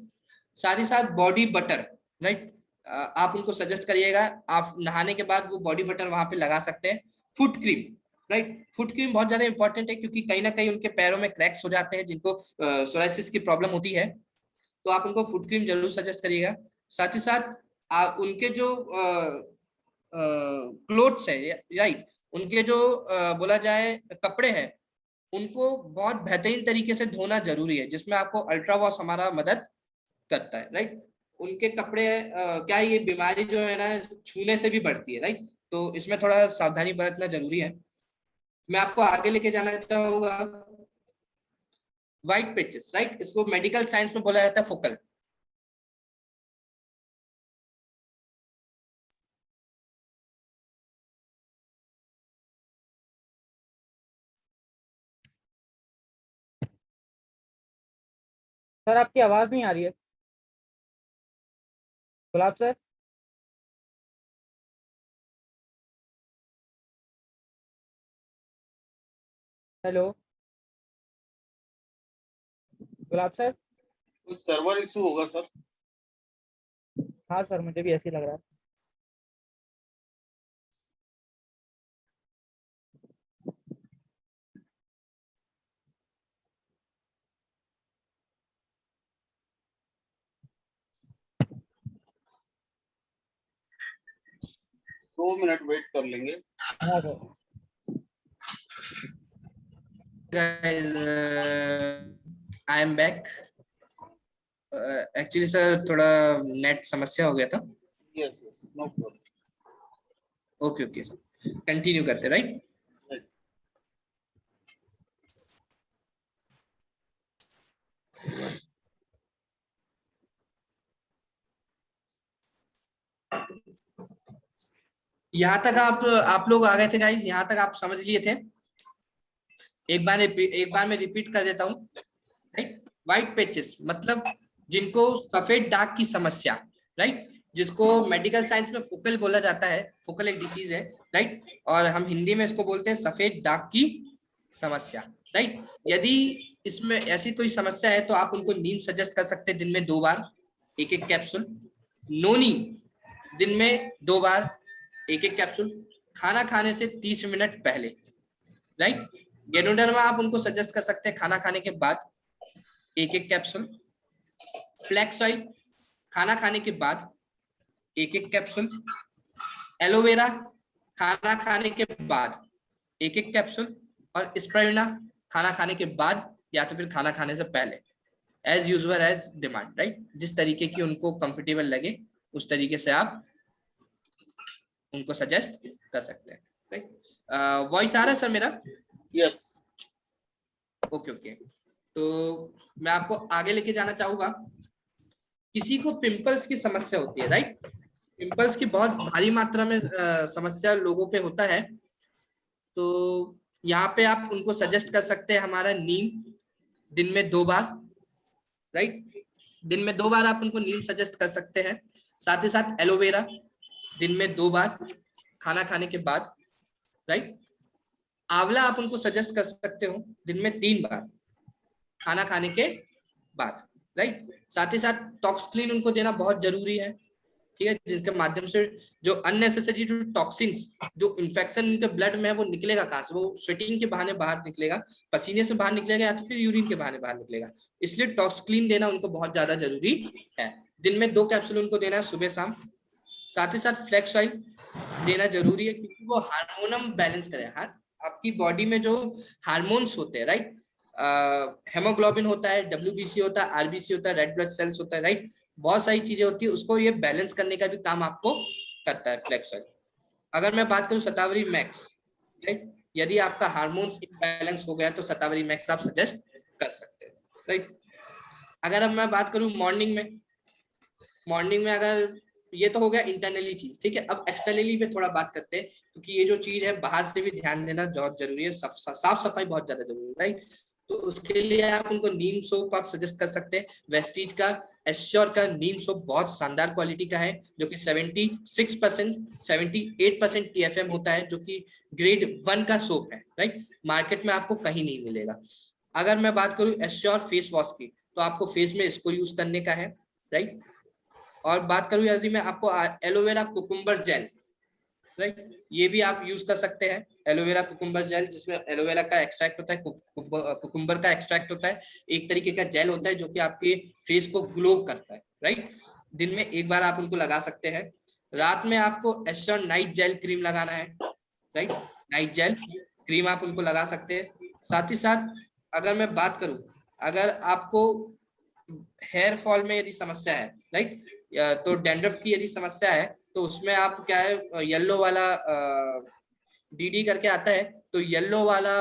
साथ ही साथ बॉडी बटर, राइट, आप उनको सजेस्ट करिएगा। आप नहाने के बाद वो बॉडी बटर वहां पे लगा सकते हैं। Foot cream, right, foot cream बहुत ज्यादा इंपॉर्टेंट है, क्योंकि कहीं ना कहीं उनके पैरों में क्रैक्स हो जाते हैं जिनको सोराइसिस की प्रॉब्लम होती है, तो आप उनको फुट क्रीम जरूर सजेस्ट करिएगा। साथ ही साथ उनके जो क्लोथ्स है, राइट, उनके जो बोला जाए कपड़े हैं, उनको बहुत बेहतरीन तरीके से धोना जरूरी है, जिसमें आपको अल्ट्रा वॉश हमारा मदद करता है, राइट। उनके कपड़े क्या है, ये बीमारी जो है ना छूने से भी बढ़ती है, राइट, तो इसमें थोड़ा सावधानी बरतना जरूरी है। मैं आपको आगे लेके जाना चाहूंगा। व्हाइट पैचेस, राइट, इसको मेडिकल साइंस में बोला जाता है फोकल। सर आपकी आवाज नहीं आ रही है। गुलाब सर। हेलो गुलाब सर। कुछ सर्वर इशू होगा सर। हाँ सर, मुझे भी ऐसे ही लग रहा है। दो मिनट वेट कर लेंगे। हाँ सर। Guys, I am back. Actually sir थोड़ा नेट समस्या हो गया था। Yes yes, no problem. Okay okay sir, continue करते, राइट। यहाँ तक आप लोग आ गए थे गाइस, यहाँ तक आप समझ लिए थे। एक बार मैं रिपीट कर देता हूँ, राइट। व्हाइट पैचेस मतलब जिनको सफेद दाग की समस्या, राइट, जिसको मेडिकल साइंस में फोकल बोला जाता है। फोकल एक डिसीज है, राइट, और हम हिंदी में इसको बोलते हैं सफेद दाग की समस्या, राइट। यदि इसमें ऐसी कोई समस्या है तो आप उनको नीम सजेस्ट कर सकते हैं, दिन में 2 बार 1-1 कैप्सूल। नोनी दिन में 2 बार 1-1 कैप्सूल, खाना खाने से 30 मिनट पहले, राइट। गेनोडर्मा आप उनको सजेस्ट कर सकते हैं खाना खाने के बाद 1-1 कैप्सूल। फ्लैक्स ऑयल खाना खाने के बाद 1-1 कैप्सूल। एलोवेरा खाना खाने के बाद 1-1 कैप्सूल। और स्पाइरुलिना खाना खाने के बाद या तो फिर खाना खाने से पहले, as usual as demand, right. जिस तरीके की उनको कंफर्टेबल लगे उस तरीके से आप उनको सजेस्ट कर सकते हैं, राइट। वॉइस आ रहा है सर मेरा? यस। ओके ओके, तो मैं आपको आगे लेके जाना चाहूंगा। किसी को पिंपल्स की समस्या होती है, राइट। पिंपल्स की बहुत भारी मात्रा में समस्या लोगों पे होता है, तो यहाँ पे आप उनको सजेस्ट कर सकते हैं हमारा नीम दिन में 2 बार, राइट। दिन में 2 बार आप उनको नीम सजेस्ट कर सकते हैं। साथ ही साथ एलोवेरा दिन में 2 बार खाना खाने के बाद, राइट। आंवला आप उनको सजेस्ट कर सकते हो दिन में 3 बार खाना खाने के बाद, राइट। साथ ही साथ टॉक्सक्लीन उनको देना बहुत जरूरी है, ठीक है, जिसके माध्यम से जो अननेसेसरी जो टॉक्सिन्स, जो इन्फेक्शन उनके ब्लड में है वो निकलेगा कहाँ से? वो स्वेटिंग के बहाने बाहर निकलेगा, पसीने से बाहर निकलेगा या तो फिर यूरिन के बहाने बाहर निकलेगा। इसलिए टॉक्सक्लीन देना उनको बहुत ज्यादा जरूरी है। दिन में 2 कैप्सूल उनको देना है सुबह शाम। साथ ही साथ फ्लैक्स ऑयल देना जरूरी है, क्योंकि वो हार्मोनम बैलेंस करे। आपकी बॉडी में जो हार्मोन्स होते हैं, राइट, हेमोग्लोबिन होता है, WBC होता है, RBC होता है, रेड ब्लड सेल्स होता है, राइट, बहुत सारी चीजें होती है, उसको ये बैलेंस करने का भी काम आपको करता है फ्लैक्स ऑयल, अगर मैं बात करूं शतावरी मैक्स, राइट, यदि आपका हार्मोन्स इम्बैलेंस हो गया तो शतावरी मैक्स आप सजेस्ट कर सकते हैं, राइट। अगर अब मैं बात करूं मॉर्निंग में अगर ये तो हो गया इंटरनली चीज, ठीक है। अब एक्सटर्नली पे थोड़ा बात करते हैं, क्योंकि ये जो चीज है बाहर से भी ध्यान देना बहुत जरूरी है, साफ सफाई बहुत ज्यादा जरूरी है, राइट। तो उसके लिए आप उनको नीम सोप आप सजेस्ट कर सकते हैं। वेस्टीज का एश्योर का नीम सोप बहुत शानदार क्वालिटी का है, जो कि 78% TFM होता है, जो कि ग्रेड 1 का सोप है, राइट। मार्केट में आपको कहीं नहीं मिलेगा। अगर मैं बात करूं एश्योर फेस वॉश की, तो आपको फेस में इसको यूज करने का है, राइट। और बात करूं यदि मैं आपको एलोवेरा कुकुम्बर जेल, राइट, ये भी आप यूज कर सकते हैं। एलोवेरा कुकुम्बर जेल, जिसमें एलोवेरा का एक्सट्रैक्ट होता है, कुकुम्बर का एक्सट्रैक्ट होता है, एक तरीके का जेल होता है जो कि आपके फेस को ग्लो करता है, राइट। दिन में एक बार आप उनको लगा सकते हैं। रात में आपको एश्योर नाइट जेल क्रीम लगाना है, राइट। नाइट जेल क्रीम आप उनको लगा सकते हैं। साथ ही साथ अगर मैं बात करूं, अगर आपको हेयर फॉल में यदि समस्या है, राइट, तो डैंड्रफ की यदि समस्या है, तो उसमें आप क्या है, येलो वाला डीडी करके आता है, तो येलो वाला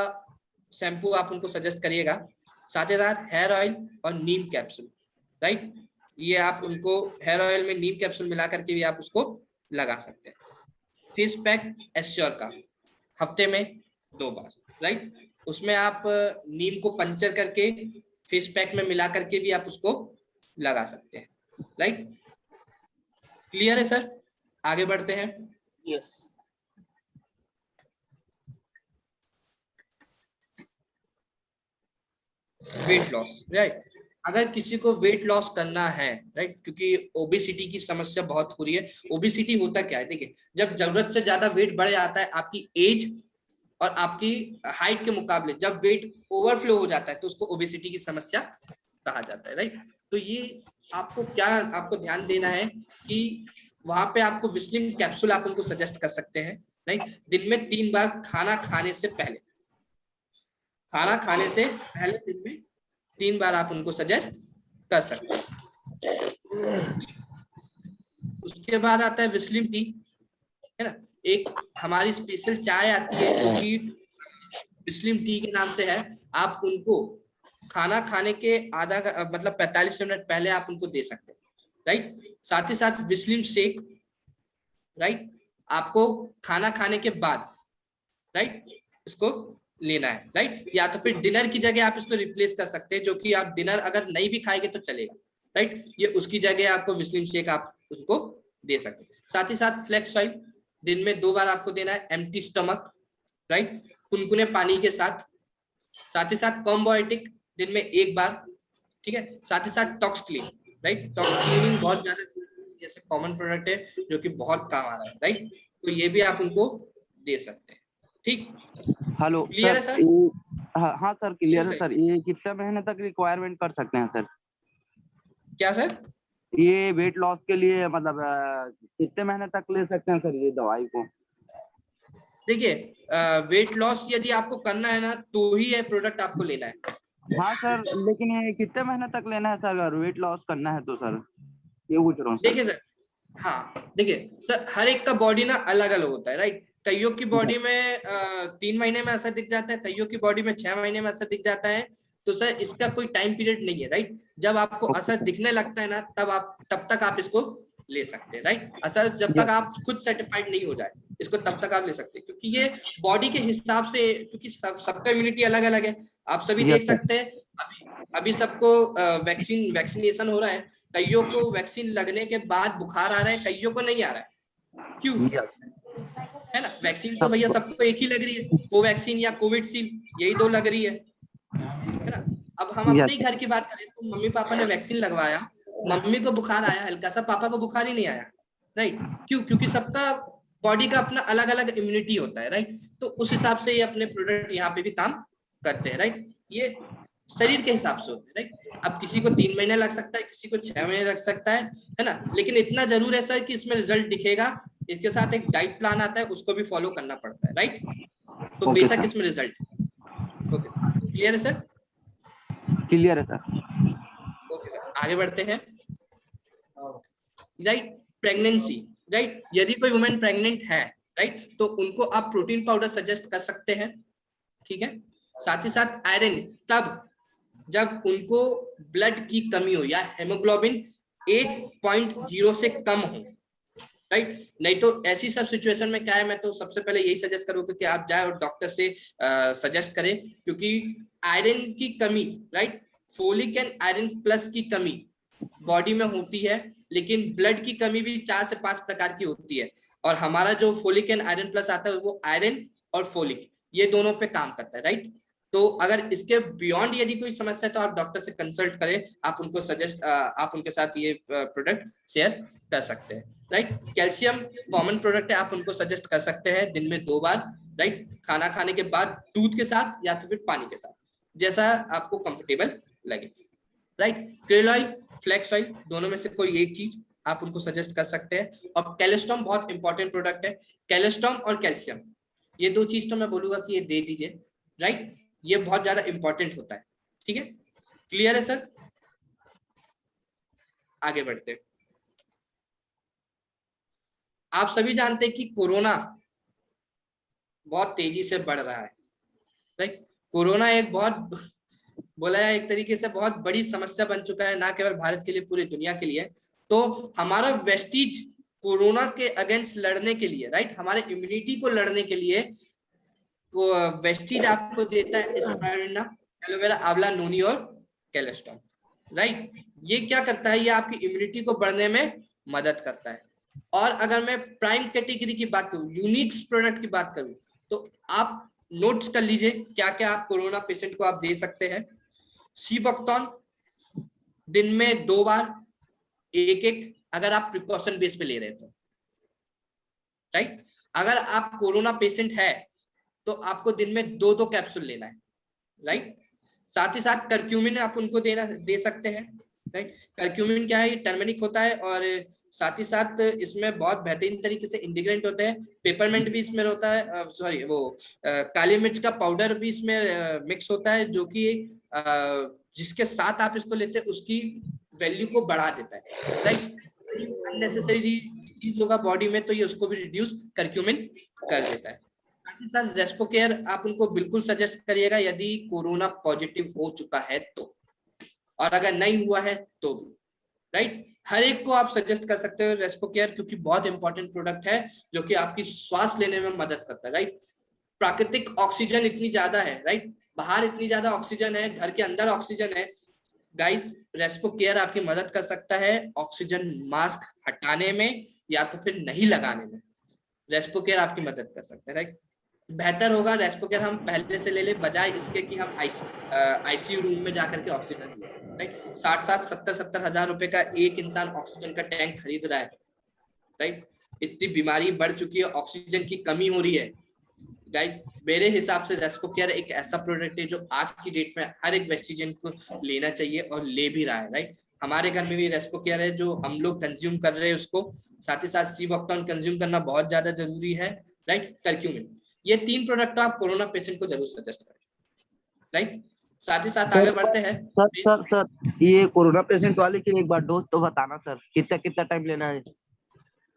शैम्पू आप उनको सजेस्ट करिएगा। साथ ही साथ हेयर ऑयल और नीम कैप्सूल, राइट, ये आप उनको हेयर ऑयल में नीम कैप्सूल मिला करके भी आप उसको लगा सकते हैं। फेस पैक एश्योर का हफ्ते में 2 बार, राइट, उसमें आप नीम को पंचर करके फेस पैक में मिला करके भी आप उसको लगा सकते हैं, राइट। क्लियर है सर? आगे बढ़ते हैं। यस। Weight loss, right. अगर किसी को वेट लॉस करना है, राइट, क्योंकि ओबेसिटी की समस्या बहुत हो रही है। ओबेसिटी होता क्या है, देखिए, जब जरूरत से ज्यादा वेट बढ़ जाता है आपकी एज और आपकी हाइट के मुकाबले, जब वेट ओवरफ्लो हो जाता है तो उसको ओबेसिटी की समस्या कहा जाता है, राइट। तो ये आपको ध्यान देना है कि वहां पे आपको विस्लिन कैप्सूल आप उनको सजेस्ट कर सकते हैं, राइट। दिन में 3 बार खाना खाने से पहले दिन में 3 बार आप उनको सजेस्ट कर सकते हैं। उसके बाद आता है विस्लिन टी, है ना। एक हमारी स्पेशल चाय आती है जो कि विस्लिन टी के नाम से है। आप उनको खाना खाने के मतलब 45 मिनट पहले आप उनको दे सकते हैं, राइट। साथ ही साथ विस्लिन शेक, राइट, आपको खाना खाने के बाद, राइट, इसको लेना है, राइट। या तो फिर डिनर की जगह आप इसको रिप्लेस कर सकते हैं, जो कि आप डिनर अगर नहीं भी खाएंगे तो चलेगा, राइट। ये उसकी जगह आपको विस्लिन शेक आप उसको दे सकते हैं। साथ ही साथ फ्लेक्स ऑयल दिन में 2 बार आपको देना है, एम्प्टी स्टमक, राइट, कुनकुने पानी के साथ। साथ ही साथ कॉम्बोएटिक दिन में 1 बार, ठीक है। साथ ही साथ talks clean, right, talks cleaning बहुत ज्यादा जैसे कॉमन प्रोडक्ट है जो कि बहुत काम आ रहा है, राइट। तो ये भी आप उनको दे सकते हैं, ठीक। हेलो क्लियर है सर, सर? हाँ सर क्लियर है सर, सर। ये कितने महीने तक रिक्वायरमेंट कर सकते हैं सर? क्या सर? ये वेट लॉस के लिए मतलब कितने महीने तक ले सकते हैं सर ये दवाई को? देखिए, वेट लॉस यदि आपको करना है ना तो ही ये प्रोडक्ट आपको लेना है। हाँ सर, लेकिन ये कितने महीने तक लेना है सर अगर वेट लॉस करना है तो सर? ये पूछ रहा हूँ सर। देखिए सर, हाँ देखिए सर, हर एक का बॉडी ना अलग अलग होता है, राइट। कईयों की बॉडी में 3 महीने में असर दिख जाता है, कईयों की बॉडी में 6 महीने में असर दिख जाता है। तो सर इसका कोई टाइम पीरियड नहीं है, राइट। जब आपको असर दिखने लगता है ना तब तक आप इसको ले सकते हैं, राइट। असर जब तक आप खुद सर्टिफाइड नहीं हो जाए इसको तब तक आप ले सकते हैं, क्योंकि ये बॉडी के हिसाब से, क्योंकि सबका इम्यूनिटी अलग अलग है। आप सभी देख सकते हैं अभी सबको वैक्सीनेशन हो रहा है। कईयों को वैक्सीन लगने के बाद बुखार आ रहा है, कईयों को नहीं आ रहा है। क्यों? है ना, वैक्सीन तो भैया सबको एक ही लग रही है, कोवैक्सीन या कोविडशील्ड, यही 2 लग रही है ना। अब हम अपने ही घर की बात करें तो मम्मी पापा ने वैक्सीन लगवाया, मम्मी को बुखार आया हल्का सा, पापा को बुखार ही नहीं आया, राइट। क्यों? क्योंकि सबका बॉडी का अपना अलग अलग इम्यूनिटी होता है, राइट। तो उस हिसाब से ये अपने प्रोडक्ट यहाँ पे भी काम करते हैं, राइट। ये शरीर के हिसाब से होता है, राइट। अब किसी को 3 महीने लग सकता है, किसी को 6 महीने लग सकता है ना। लेकिन इतना जरूर है सर कि इसमें रिजल्ट दिखेगा। इसके साथ एक डाइट प्लान आता है, उसको भी फॉलो करना पड़ता है, राइट। तो बेशक इसमें रिजल्ट। ओके सर, क्लियर है सर? क्लियर है सर। ओके सर, आगे बढ़ते हैं, राइट। प्रेगनेंसी, राइट, यदि कोई वुमेन प्रेग्नेंट है, राइट। तो उनको आप प्रोटीन पाउडर सजेस्ट कर सकते हैं, ठीक है। साथ ही साथ आयरन तब जब उनको ब्लड की कमी हो या हेमोग्लोबिन 8.0 से कम हो, राइट। नहीं तो ऐसी सब सिचुएशन में क्या है, मैं तो सबसे पहले यही सजेस्ट करूंगा कि आप जाए और डॉक्टर से सजेस्ट करें, क्योंकि आयरन की कमी, right, folic and iron plus की कमी बॉडी में होती है, लेकिन ब्लड की कमी भी 4 से 5 प्रकार की होती है, और हमारा जो फोलिक एंड आयरन प्लस आता है वो आयरन और फोलिक ये दोनों पे काम करता है, राइट। तो अगर इसके बियॉन्ड यदि कोई समस्या है तो आप डॉक्टर से कंसल्ट करें, आप उनको सजेस्ट आप उनके साथ ये प्रोडक्ट शेयर कर सकते हैं, राइट। कैल्शियम कॉमन प्रोडक्ट है, आप उनको सजेस्ट कर सकते हैं दिन में 2 बार, राइट, खाना खाने के बाद दूध के साथ या तो फिर पानी के साथ, जैसा आपको कंफर्टेबल लगे, right. Krill oil, flax oil, दोनों में से कोई एक चीज आप उनको सजेस्ट कर सकते हैं। और कैल्शियम बहुत इंपॉर्टेंट प्रोडक्ट है, कैल्शियम और कैल्शियम ये 2 चीज तो मैं बोलूंगा कि ये दे दीजिए, राइट, ये बहुत ज्यादा इंपॉर्टेंट होता है, ठीक है। क्लियर है सर? आगे बढ़ते हैं। आप सभी जानते हैं कि कोरोना बहुत तेजी से बढ़ रहा है, राइट। कोरोना एक बहुत बोला जाए एक तरीके से बहुत बड़ी समस्या बन चुका है, ना केवल भारत के लिए, पूरी दुनिया के लिए। तो हमारा वेस्टीज कोरोना के अगेंस्ट लड़ने के लिए, राइट, हमारे इम्यूनिटी को लड़ने के लिए वेस्टीज आपको देता है स्पाइरुलिना, एलोवेरा, आंवला, नोनी और कैल्शियम, राइट। ये क्या करता है, ये आपकी इम्यूनिटी को बढ़ने में मदद करता है। और अगर मैं प्राइम कैटेगरी की बात करूं, यूनिक्स प्रोडक्ट की बात करूं, तो आप नोट्स कर लीजिए क्या क्या आप कोरोना पेशेंट को आप दे सकते हैं। सीबोक्टोन दिन में 2 बार, एक अगर आप प्रिकॉशन बेस पे ले रहे तो, राइट। अगर आप कोरोना पेशेंट है तो आपको दिन में 2 कैप्सूल लेना है, राइट। साथ ही साथ करक्यूमिन आप उनको दे सकते हैं, राइट। करक्यूमिन क्या है, ये टर्मरिक होता है, और साथ ही साथ इसमें बहुत बेहतरीन तरीके से इंटीग्रेंट होते हैं। पेपरमेंट भी इसमें होता है, सॉरी वो काली मिर्च का पाउडर भी इसमें मिक्स होता है, जो कि जिसके साथ आप इसको लेते हैं उसकी वैल्यू को बढ़ा देता है, राइट। अननेसेसरी चीज होगा बॉडी में तो ये उसको भी रिड्यूस करक्यूमिन कर देता है। साथ ही साथ रेस्पोकेयर आप उनको बिल्कुल सजेस्ट करिएगा यदि कोरोना पॉजिटिव हो चुका है तो, और अगर नहीं हुआ है तो भी, राइट। हर एक को आप सजेस्ट कर सकते हो रेस्पोकेयर, क्योंकि बहुत इंपॉर्टेंट प्रोडक्ट है जो कि आपकी श्वास लेने में मदद करता है, राइट। प्राकृतिक ऑक्सीजन इतनी ज्यादा है, राइट, बाहर इतनी ज्यादा ऑक्सीजन है, घर के अंदर ऑक्सीजन है, गाइस रेस्पोकेयर आपकी मदद कर सकता है ऑक्सीजन मास्क हटाने में या तो फिर नहीं लगाने में, रेस्पोकेयर आपकी मदद कर सकता है, राइट। बेहतर होगा रेस्पोकेयर हम पहले से ले ले, बजाय इसके कि हम आईसीयू रूम में जाकर के ऑक्सीजन लें, राइट। 60-70 हजार रुपए का एक इंसान ऑक्सीजन का टैंक खरीद रहा है, राइट। इतनी बीमारी बढ़ चुकी है, ऑक्सीजन की कमी हो रही है, गाइस। मेरे हिसाब से रेस्पोकेयर एक ऐसा प्रोडक्ट है जो आज की डेट में हर एक वेस्टिजन को लेना चाहिए और ले भी रहा है, राइट। हमारे घर में भी रेस्पोकेयर है जो हम लोग कंज्यूम कर रहे हैं उसको, साथ ही साथ सीबोक्टोन कंज्यूम करना बहुत ज्यादा जरूरी है, राइट। करक्यूमिन, ये 3 प्रोडक्ट आप कोरोना पेशेंट को जरूर सजेस्ट करें, राइट। साथ ही साथ आगे बढ़ते हैं। सर ये कोरोना पेशेंट वाले की एक बार डोज तो बताना सर, कितना टाइम लेना है?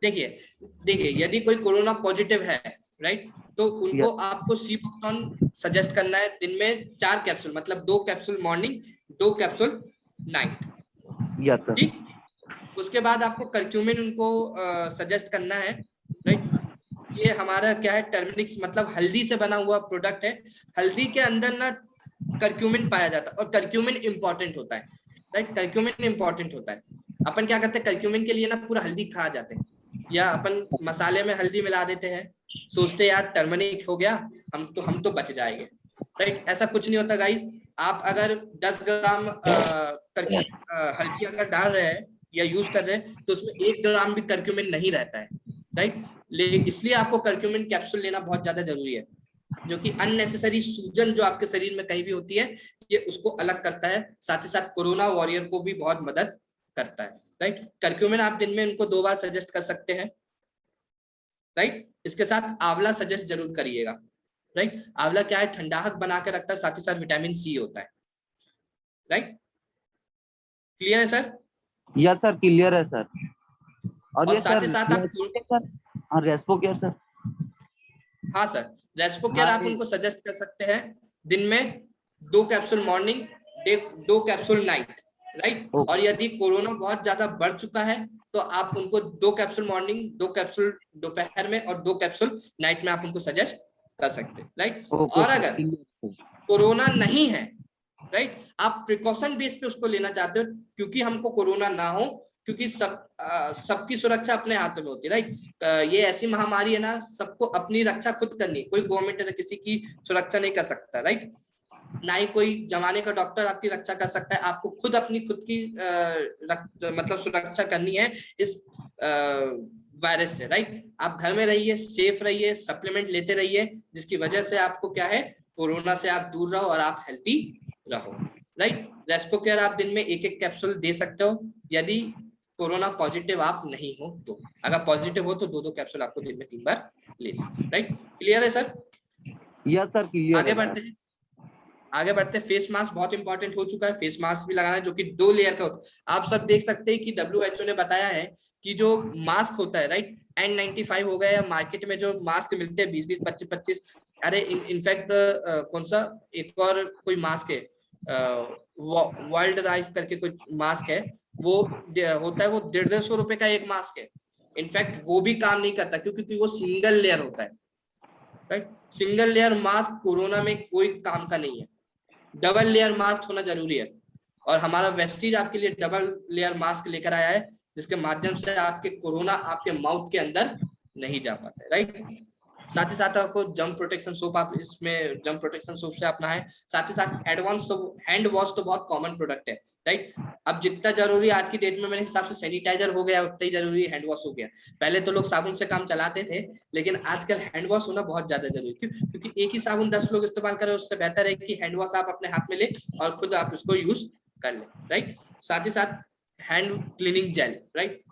देखिए यदि कोई कोरोना पॉजिटिव है, राइट, तो उनको आपको सीबोक्टोन सजेस्ट करना है दिन में 4 कैप्सूल, मतलब 2 कैप्सूल मॉर्निंग, 2 कैप्सूल नाइट, ठीक। उसके बाद आपको करक्यूमिन उनको सजेस्ट करना है, राइट। ये हमारा क्या है, टर्मरिक मतलब हल्दी से बना हुआ प्रोडक्ट है, हल्दी के अंदर ना करक्यूमिन पाया जाता है और करक्यूमिन इंपॉर्टेंट होता है, राइट। करक्यूमिन इंपॉर्टेंट होता है। अपन क्या करते हैं, करक्यूमिन के लिए ना पूरा हल्दी खा जाते हैं, या अपन मसाले में हल्दी मिला देते हैं, सोचते यार टर्मरिक हो गया, हम तो बच जाएंगे, राइट। ऐसा कुछ नहीं होता गाइस। आप अगर 10 ग्राम हल्दी अगर डाल रहे हैं या यूज कर रहे हैं तो उसमें 1 ग्राम भी करक्यूमिन नहीं रहता है, राइट। लेकिन इसलिए आपको करक्यूमिन कैप्सूल लेना बहुत ज्यादा जरूरी है, जो कि अननेसेसरी सूजन जो आपके शरीर में कहीं भी होती है ये उसको अलग करता है, साथ ही साथ कोरोना वॉरियर को भी बहुत मदद करता है, राइट। करक्यूमिन आप दिन में उनको 2 बार सजेस्ट कर सकते हैं, राइट। इसके साथ आंवला सजेस्ट जरूर करिएगा, राइट। आंवला क्या है, ठंडाहक बना के रखता है, साथ ही साथ विटामिन सी होता है, राइट। क्लियर है सर? यस सर, क्लियर है सर। और ये साथ ही साथ आप रेस्पोकेयर सर, हाँ सर, रेस्पो केयर आप उनको सजेस्ट कर सकते हैं दिन में 2 capsule morning, 2 capsule night, right. और यदि कोरोना बहुत ज्यादा बढ़ चुका है तो आप उनको 2 कैप्सूल मॉर्निंग, 2 कैप्सूल दोपहर में और 2 कैप्सूल नाइट में आप उनको सजेस्ट कर सकते हैं, राइट। और अगर कोरोना नहीं है, राइट, आप प्रिकॉशन बेस पे उसको लेना चाहते हो क्योंकि हमको कोरोना ना हो, क्योंकि सबकी सुरक्षा अपने हाथों में होती है, राइट। ये ऐसी महामारी है ना, सबको अपनी रक्षा खुद करनी, कोई गवर्नमेंट किसी की सुरक्षा नहीं कर सकता, राइट। ना ही कोई जमाने का डॉक्टर आपकी रक्षा कर सकता है, आपको खुद अपनी खुद की मतलब सुरक्षा करनी है इस वायरस से, राइट। आप घर में रहिए, सेफ रहिए, सप्लीमेंट लेते रहिए, जिसकी वजह से आपको क्या है, कोरोना से आप दूर रहो और आप हेल्थी रहो, राइट। रेस्पो केयर आप दिन में 1-1 कैप्सूल दे सकते हो यदि कोरोना पॉजिटिव आप नहीं हो तो। अगर पॉजिटिव हो तो 2-2 कैप्सूल आपको दिन में 3 बार लेना, राइट। क्लियर है सर? Yes sir, clear. आगे बढ़ते फेस मास्क बहुत इंपॉर्टेंट हो चुका है। फेस मास्क भी लगाना है जो कि 2 लेयर का होता है। आप सब देख सकते हैं कि WHO ने बताया है कि जो मास्क होता है, राइट, N95 हो गया या मार्केट में जो मास्क मिलते हैं 20-20, 25-25, अरे इनफैक्ट कौन सा एक और कोई मास्क है, वर्ल्ड लाइफ करके कोई मास्क है, वो होता है, वो 150 रुपए का एक मास्क है। इनफैक्ट वो भी काम नहीं करता क्योंकि वो सिंगल लेयर होता है, right. Single layer mask corona में कोई काम का नहीं है, डबल लेयर मास्क होना जरूरी है। और हमारा वेस्टीज आपके लिए डबल लेयर मास्क लेकर आया है जिसके माध्यम से आपके कोरोना आपके माउथ के अंदर नहीं जा पाता है, राइट। साथ ही साथ आपको जर्म प्रोटेक्शन सोप, आप इसमें जर्म प्रोटेक्शन सोप से अपना है। साथ ही साथ एडवांस तो हैंड वॉश तो बहुत कॉमन प्रोडक्ट है, राइट। अब जितना जरूरी आज की डेट में मेरे हिसाब से सैनिटाइजर हो गया उतना ही जरूरी हैंड वॉश हो गया। पहले तो लोग साबुन से काम चलाते थे, लेकिन आजकल हैंड वॉश होना बहुत ज्यादा जरूरी है। क्योंकि एक ही साबुन 10 लोग इस्तेमाल करें, उससे बेहतर है कि हैंड वॉश आप अपने हाथ में ले और खुद आप उसको यूज कर ले, राइट। साथ ही साथ hand cleaning gel, right,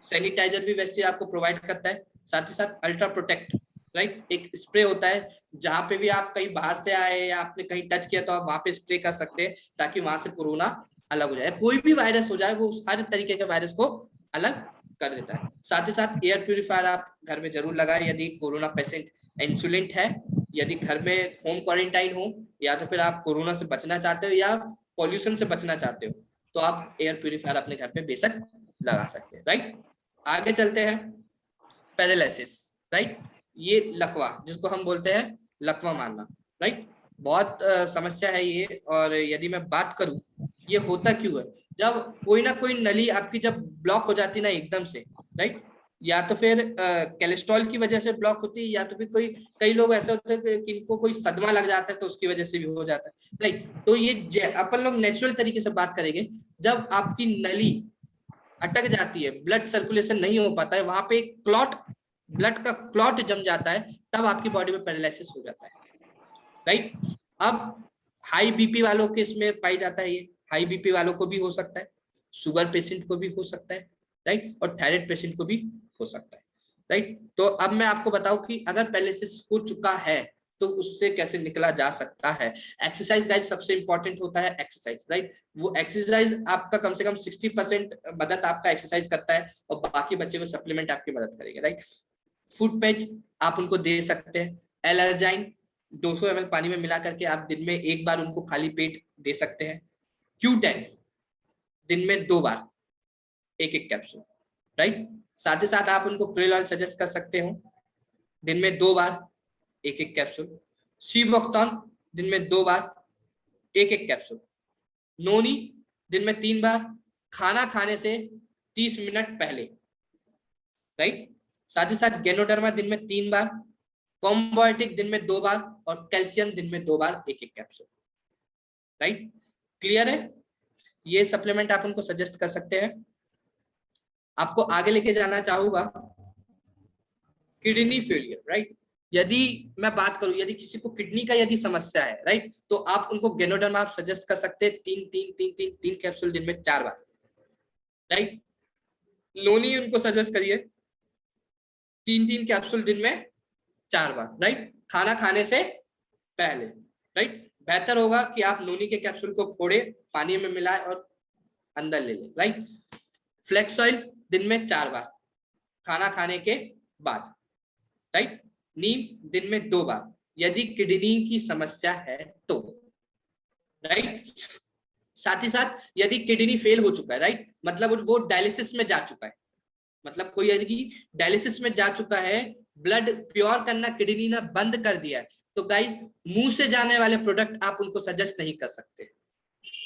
sanitizer भी वैसे आपको प्रोवाइड करता है। साथ ही साथ अल्ट्रा प्रोटेक्ट, राइट, एक स्प्रे होता है, जहां पे भी आप कहीं बाहर से आए या आपने कहीं टच किया तो आप वहां पे स्प्रे कर सकते हैं ताकि वहां से कोरोना अलग हो जाए। कोई भी वायरस हो जाए वो हर तरीके के वायरस को अलग कर देता है। साथ ही साथ एयर प्यूरिफायर आप घर में जरूर लगाएं यदि कोरोना पेशेंट इंसुलेंट है, यदि घर में होम क्वारंटाइन हो, या तो फिर आप कोरोना से बचना चाहते हो या पॉल्यूशन से बचना चाहते हो तो आप एयर प्यूरिफायर अपने घर पे बेशक लगा सकते हैं, राइट। आगे चलते हैं, पैरालिसिस, राइट, ये लकवा जिसको हम बोलते हैं लकवा मारना, राइट, बहुत समस्या है ये। और यदि मैं बात करूं ये होता क्यों है, जब कोई ना कोई नली आपकी जब ब्लॉक हो जाती ना एकदम से, राइट, या तो फिर कोलेस्ट्रॉल की वजह से ब्लॉक होती है, या तो फिर कई लोग ऐसे होते हैं कि इनको कोई सदमा लग जाता है तो उसकी वजह से भी हो जाता है, राइट। तो ये अपन लोग नेचुरल तरीके से बात करेंगे, जब आपकी नली अटक जाती है, ब्लड सर्कुलेशन नहीं हो पाता है, वहां पे एक क्लॉट, ब्लड का क्लॉट जम जाता है, तब आपकी बॉडी में पैरालिसिस हो जाता है, राइट। अब हाई बीपी वालों के इसमें पाई जाता है, ये हाई बीपी वालों को भी हो सकता है, शुगर पेशेंट को भी हो सकता है, राइट, और थायराइड पेशेंट को भी हो सकता है, राइट। तो अब मैं आपको बताऊं कि अगर पैरालिसिस हो चुका है तो उससे कैसे निकला जा सकता है। एक्सरसाइज गाइस सबसे इंपॉर्टेंट होता है, एक्सरसाइज, राइट। वो एक्सरसाइज आपका कम से कम 60% मदद आपका एक्सरसाइज करता है और बाकी बचे हुए सप्लीमेंट आपकी मदद करेंगे, राइट। फूड पैच आप उनको दे सकते हैं। एलर्जाइन 200 ml पानी में मिला करके आप दिन में 1 बार उनको खाली पेट दे सकते हैं। Q10 दिन में 2 बार 1-1 कैप्सूल, राइट। साथ ही साथ आप उनको क्रेल ऑयल सजेस्ट कर सकते हो दिन में 2 बार 1-1 कैप्सूल। सीबोक्टॉन दिन में 2 बार 1-1 कैप्सूल। नोनी दिन में 3 बार खाना खाने से 30 मिनट पहले, राइट। साथ ही साथ गेनोडर्मा दिन में 3 बार, कॉम्बोएटिक दिन में 2 बार और कैल्शियम दिन में 2 बार 1-1 कैप्सूल, राइट। क्लियर है? ये सप्लीमेंट आप उनको सजेस्ट कर सकते हैं। आपको आगे लेके जाना चाहूंगा किडनी फेलियर, राइट। यदि मैं बात करूं, यदि किसी को किडनी का यदि समस्या है, राइट, तो आप उनको गेनोडर्मा आप सजेस्ट कर सकते हैं 3 कैप्सूल दिन में 4 बार, राइट। लोनी उनको सजेस्ट करिए 3 कैप्सूल दिन में 4 बार, राइट, खाना खाने से पहले, राइट। बेहतर होगा कि आप नोनी के कैप्सूल को फोड़े, पानी में मिलाए और अंदर ले लें, राइट। फ्लेक्स ऑयल दिन में 4 बार खाना खाने के बाद, राइट। नीम दिन में 2 बार यदि किडनी की समस्या है तो, राइट। साथ ही साथ यदि किडनी फेल हो चुका है, राइट, मतलब वो डायलिसिस में जा चुका है, मतलब कोई यदि डायलिसिस में जा चुका है, ब्लड प्योर करना किडनी ने बंद कर दिया है, तो गाइस मुंह से जाने वाले प्रोडक्ट आप उनको सजेस्ट नहीं कर सकते,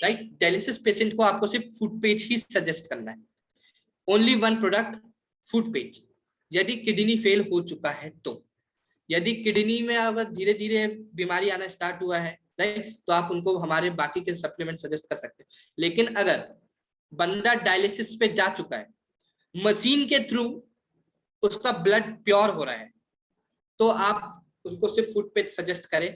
राइट। डायलिसिस पेशेंट को आपको सिर्फ फूड पेज ही सजेस्ट करना है, only one product, food page, यदि किडनी फेल हो चुका है तो। यदि किडनी में अगर धीरे धीरे बीमारी आना स्टार्ट हुआ है, राइट, तो आप उनको हमारे बाकी के सप्लीमेंट सजेस्ट कर सकते हैं। लेकिन अगर बंदा डायलिसिस पे जा चुका है, मशीन के थ्रू उसका ब्लड प्योर हो रहा है, तो आप उनको सिर्फ फूड पे सजेस्ट करें,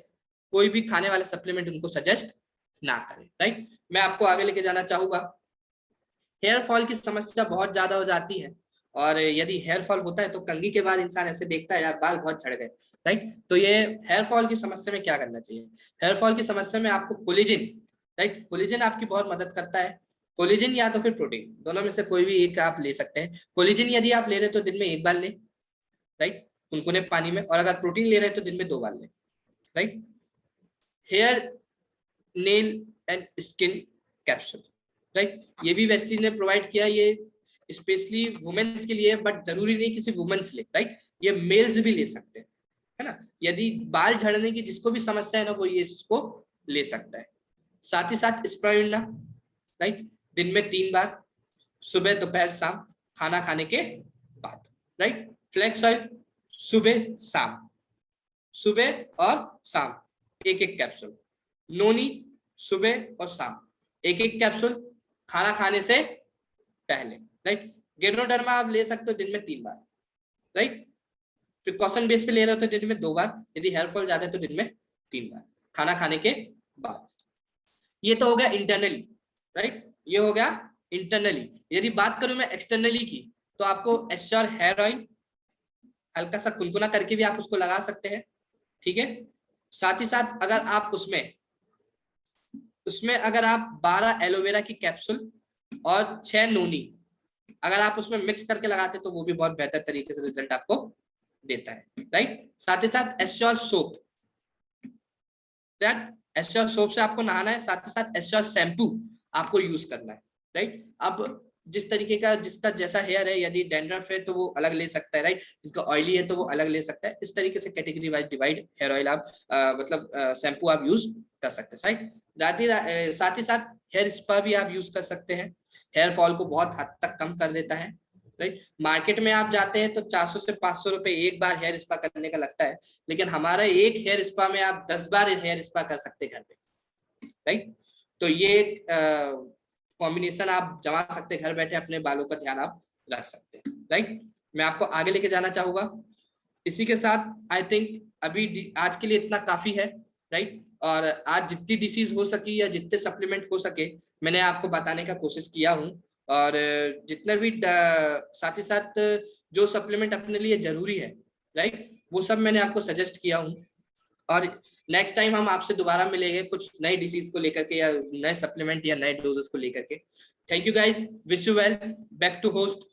कोई भी खाने वाले सप्लीमेंट उनको सजेस्ट ना करें, राइट। मैं आपको आगे लेके जाना चाहूंगा। हेयर फॉल की समस्या बहुत ज्यादा हो जाती है, और यदि हेयर फॉल होता है तो कंघी के बाद इंसान ऐसे देखता है यार बाल बहुत झड़ गए, राइट। तो ये हेयर फॉल की समस्या में क्या करना चाहिए? हेयर फॉल की समस्या में आपको कोलेजन, राइट, कोलेजन आपकी बहुत मदद करता है। कोलेजन या तो फिर प्रोटीन, दोनों में से कोई भी एक आप ले सकते हैं। कोलेजन यदि आप ले रहे तो दिन में 1 बार ले, राइट, कुनकुने पानी में, और अगर प्रोटीन ले रहे तो दिन में 2 बार ले, right. Hair nail and skin capsule, right, ये भी वेस्टीज ने प्रोवाइड किया, ये स्पेशली वुमेन्स के लिए, बट जरूरी नहीं किसी वुमेन्स ले, राइट, ये मेल्स भी ले सकते हैं, है ना। यदि बाल झड़ने की जिसको भी समस्या है ना, वो ये इसको ले सकता है। साथ ही साथ स्प्रायुलिना, राइट, दिन में 3 बार, सुबह दोपहर शाम, खाना खाने के बाद, राइट। फ्लैक्स ऑयल सुबह शाम, सुबह और शाम 1-1 कैप्सूल। नोनी सुबह और शाम 1-1 कैप्सूल, खाना खाने से पहले, राइट। गेनोडर्मा आप ले सकते हो दिन में 3 बार, राइट। प्रिकॉशन बेस पे ले रहे हो तो दिन में 2 बार, यदि हेयर फॉल ज्यादा है तो दिन में 3 बार, खाना खाने के बाद। ये तो हो गया इंटरनली, राइट, ये हो गया इंटरनली। यदि बात करूं मैं एक्सटर्नली की, तो आपको एश्योर हेयर ऑयल हल्का सा कुनकुना करके भी आप उसको लगा सकते हैं, ठीक है। साथ ही साथ अगर आप उसमें अगर आप 12 एलोवेरा की कैप्सूल और 6 नोनी अगर आप उसमें मिक्स करके लगाते तो वो भी बहुत बेहतर तरीके से रिजल्ट आपको देता है, राइट। साथ ही साथ एश्योर सोप, एश्योर सोप से आपको नहाना है, साथ ही साथ एश्योर शैम्पू आपको यूज करना है, राइट। अब जिस तरीके का जिसका जैसा हेयर है, यदि डैंड्रफ है तो वो अलग ले सकता है, राइट, जिसका ऑयली है तो वो अलग ले सकता है। इस तरीके से category wise divide hair oil आप मतलब शैम्पू आप यूज कर सकते हैं, राइट। साथ ही साथ हेयर स्पा भी आप यूज कर सकते हैं, हेयर फॉल को बहुत हद तक कम कर देता है, राइट। मार्केट में आप जाते हैं तो 400 से 500 रुपए एक बार हेयर स्पा करने का लगता है, लेकिन हमारा एक हेयर स्पा में आप 10 बार हेयर स्पा कर सकते हैं घर पे, राइट। तो ये कॉम्बिनेशन आप जमा सकते हैं, घर बैठे अपने बालों का ध्यान आप रख सकते हैं, राइट। मैं आपको आगे लेके जाना चाहूंगा। इसी के साथ आई थिंक अभी आज के लिए इतना काफी है, राइट। और आज जितनी डिसीज हो सकी या जितने सप्लीमेंट हो सके मैंने आपको बताने का कोशिश किया हूँ, और जितने भी साथ ही साथ जो सप्लीमेंट अपने लिए जरूरी है, राइट, वो सब मैंने आपको सजेस्ट किया हूँ। और नेक्स्ट टाइम हम आपसे दोबारा मिलेंगे कुछ नई डिसीज को लेकर के या नए सप्लीमेंट या नए डोजेस को लेकर के। Thank you guys, wish you well, back to host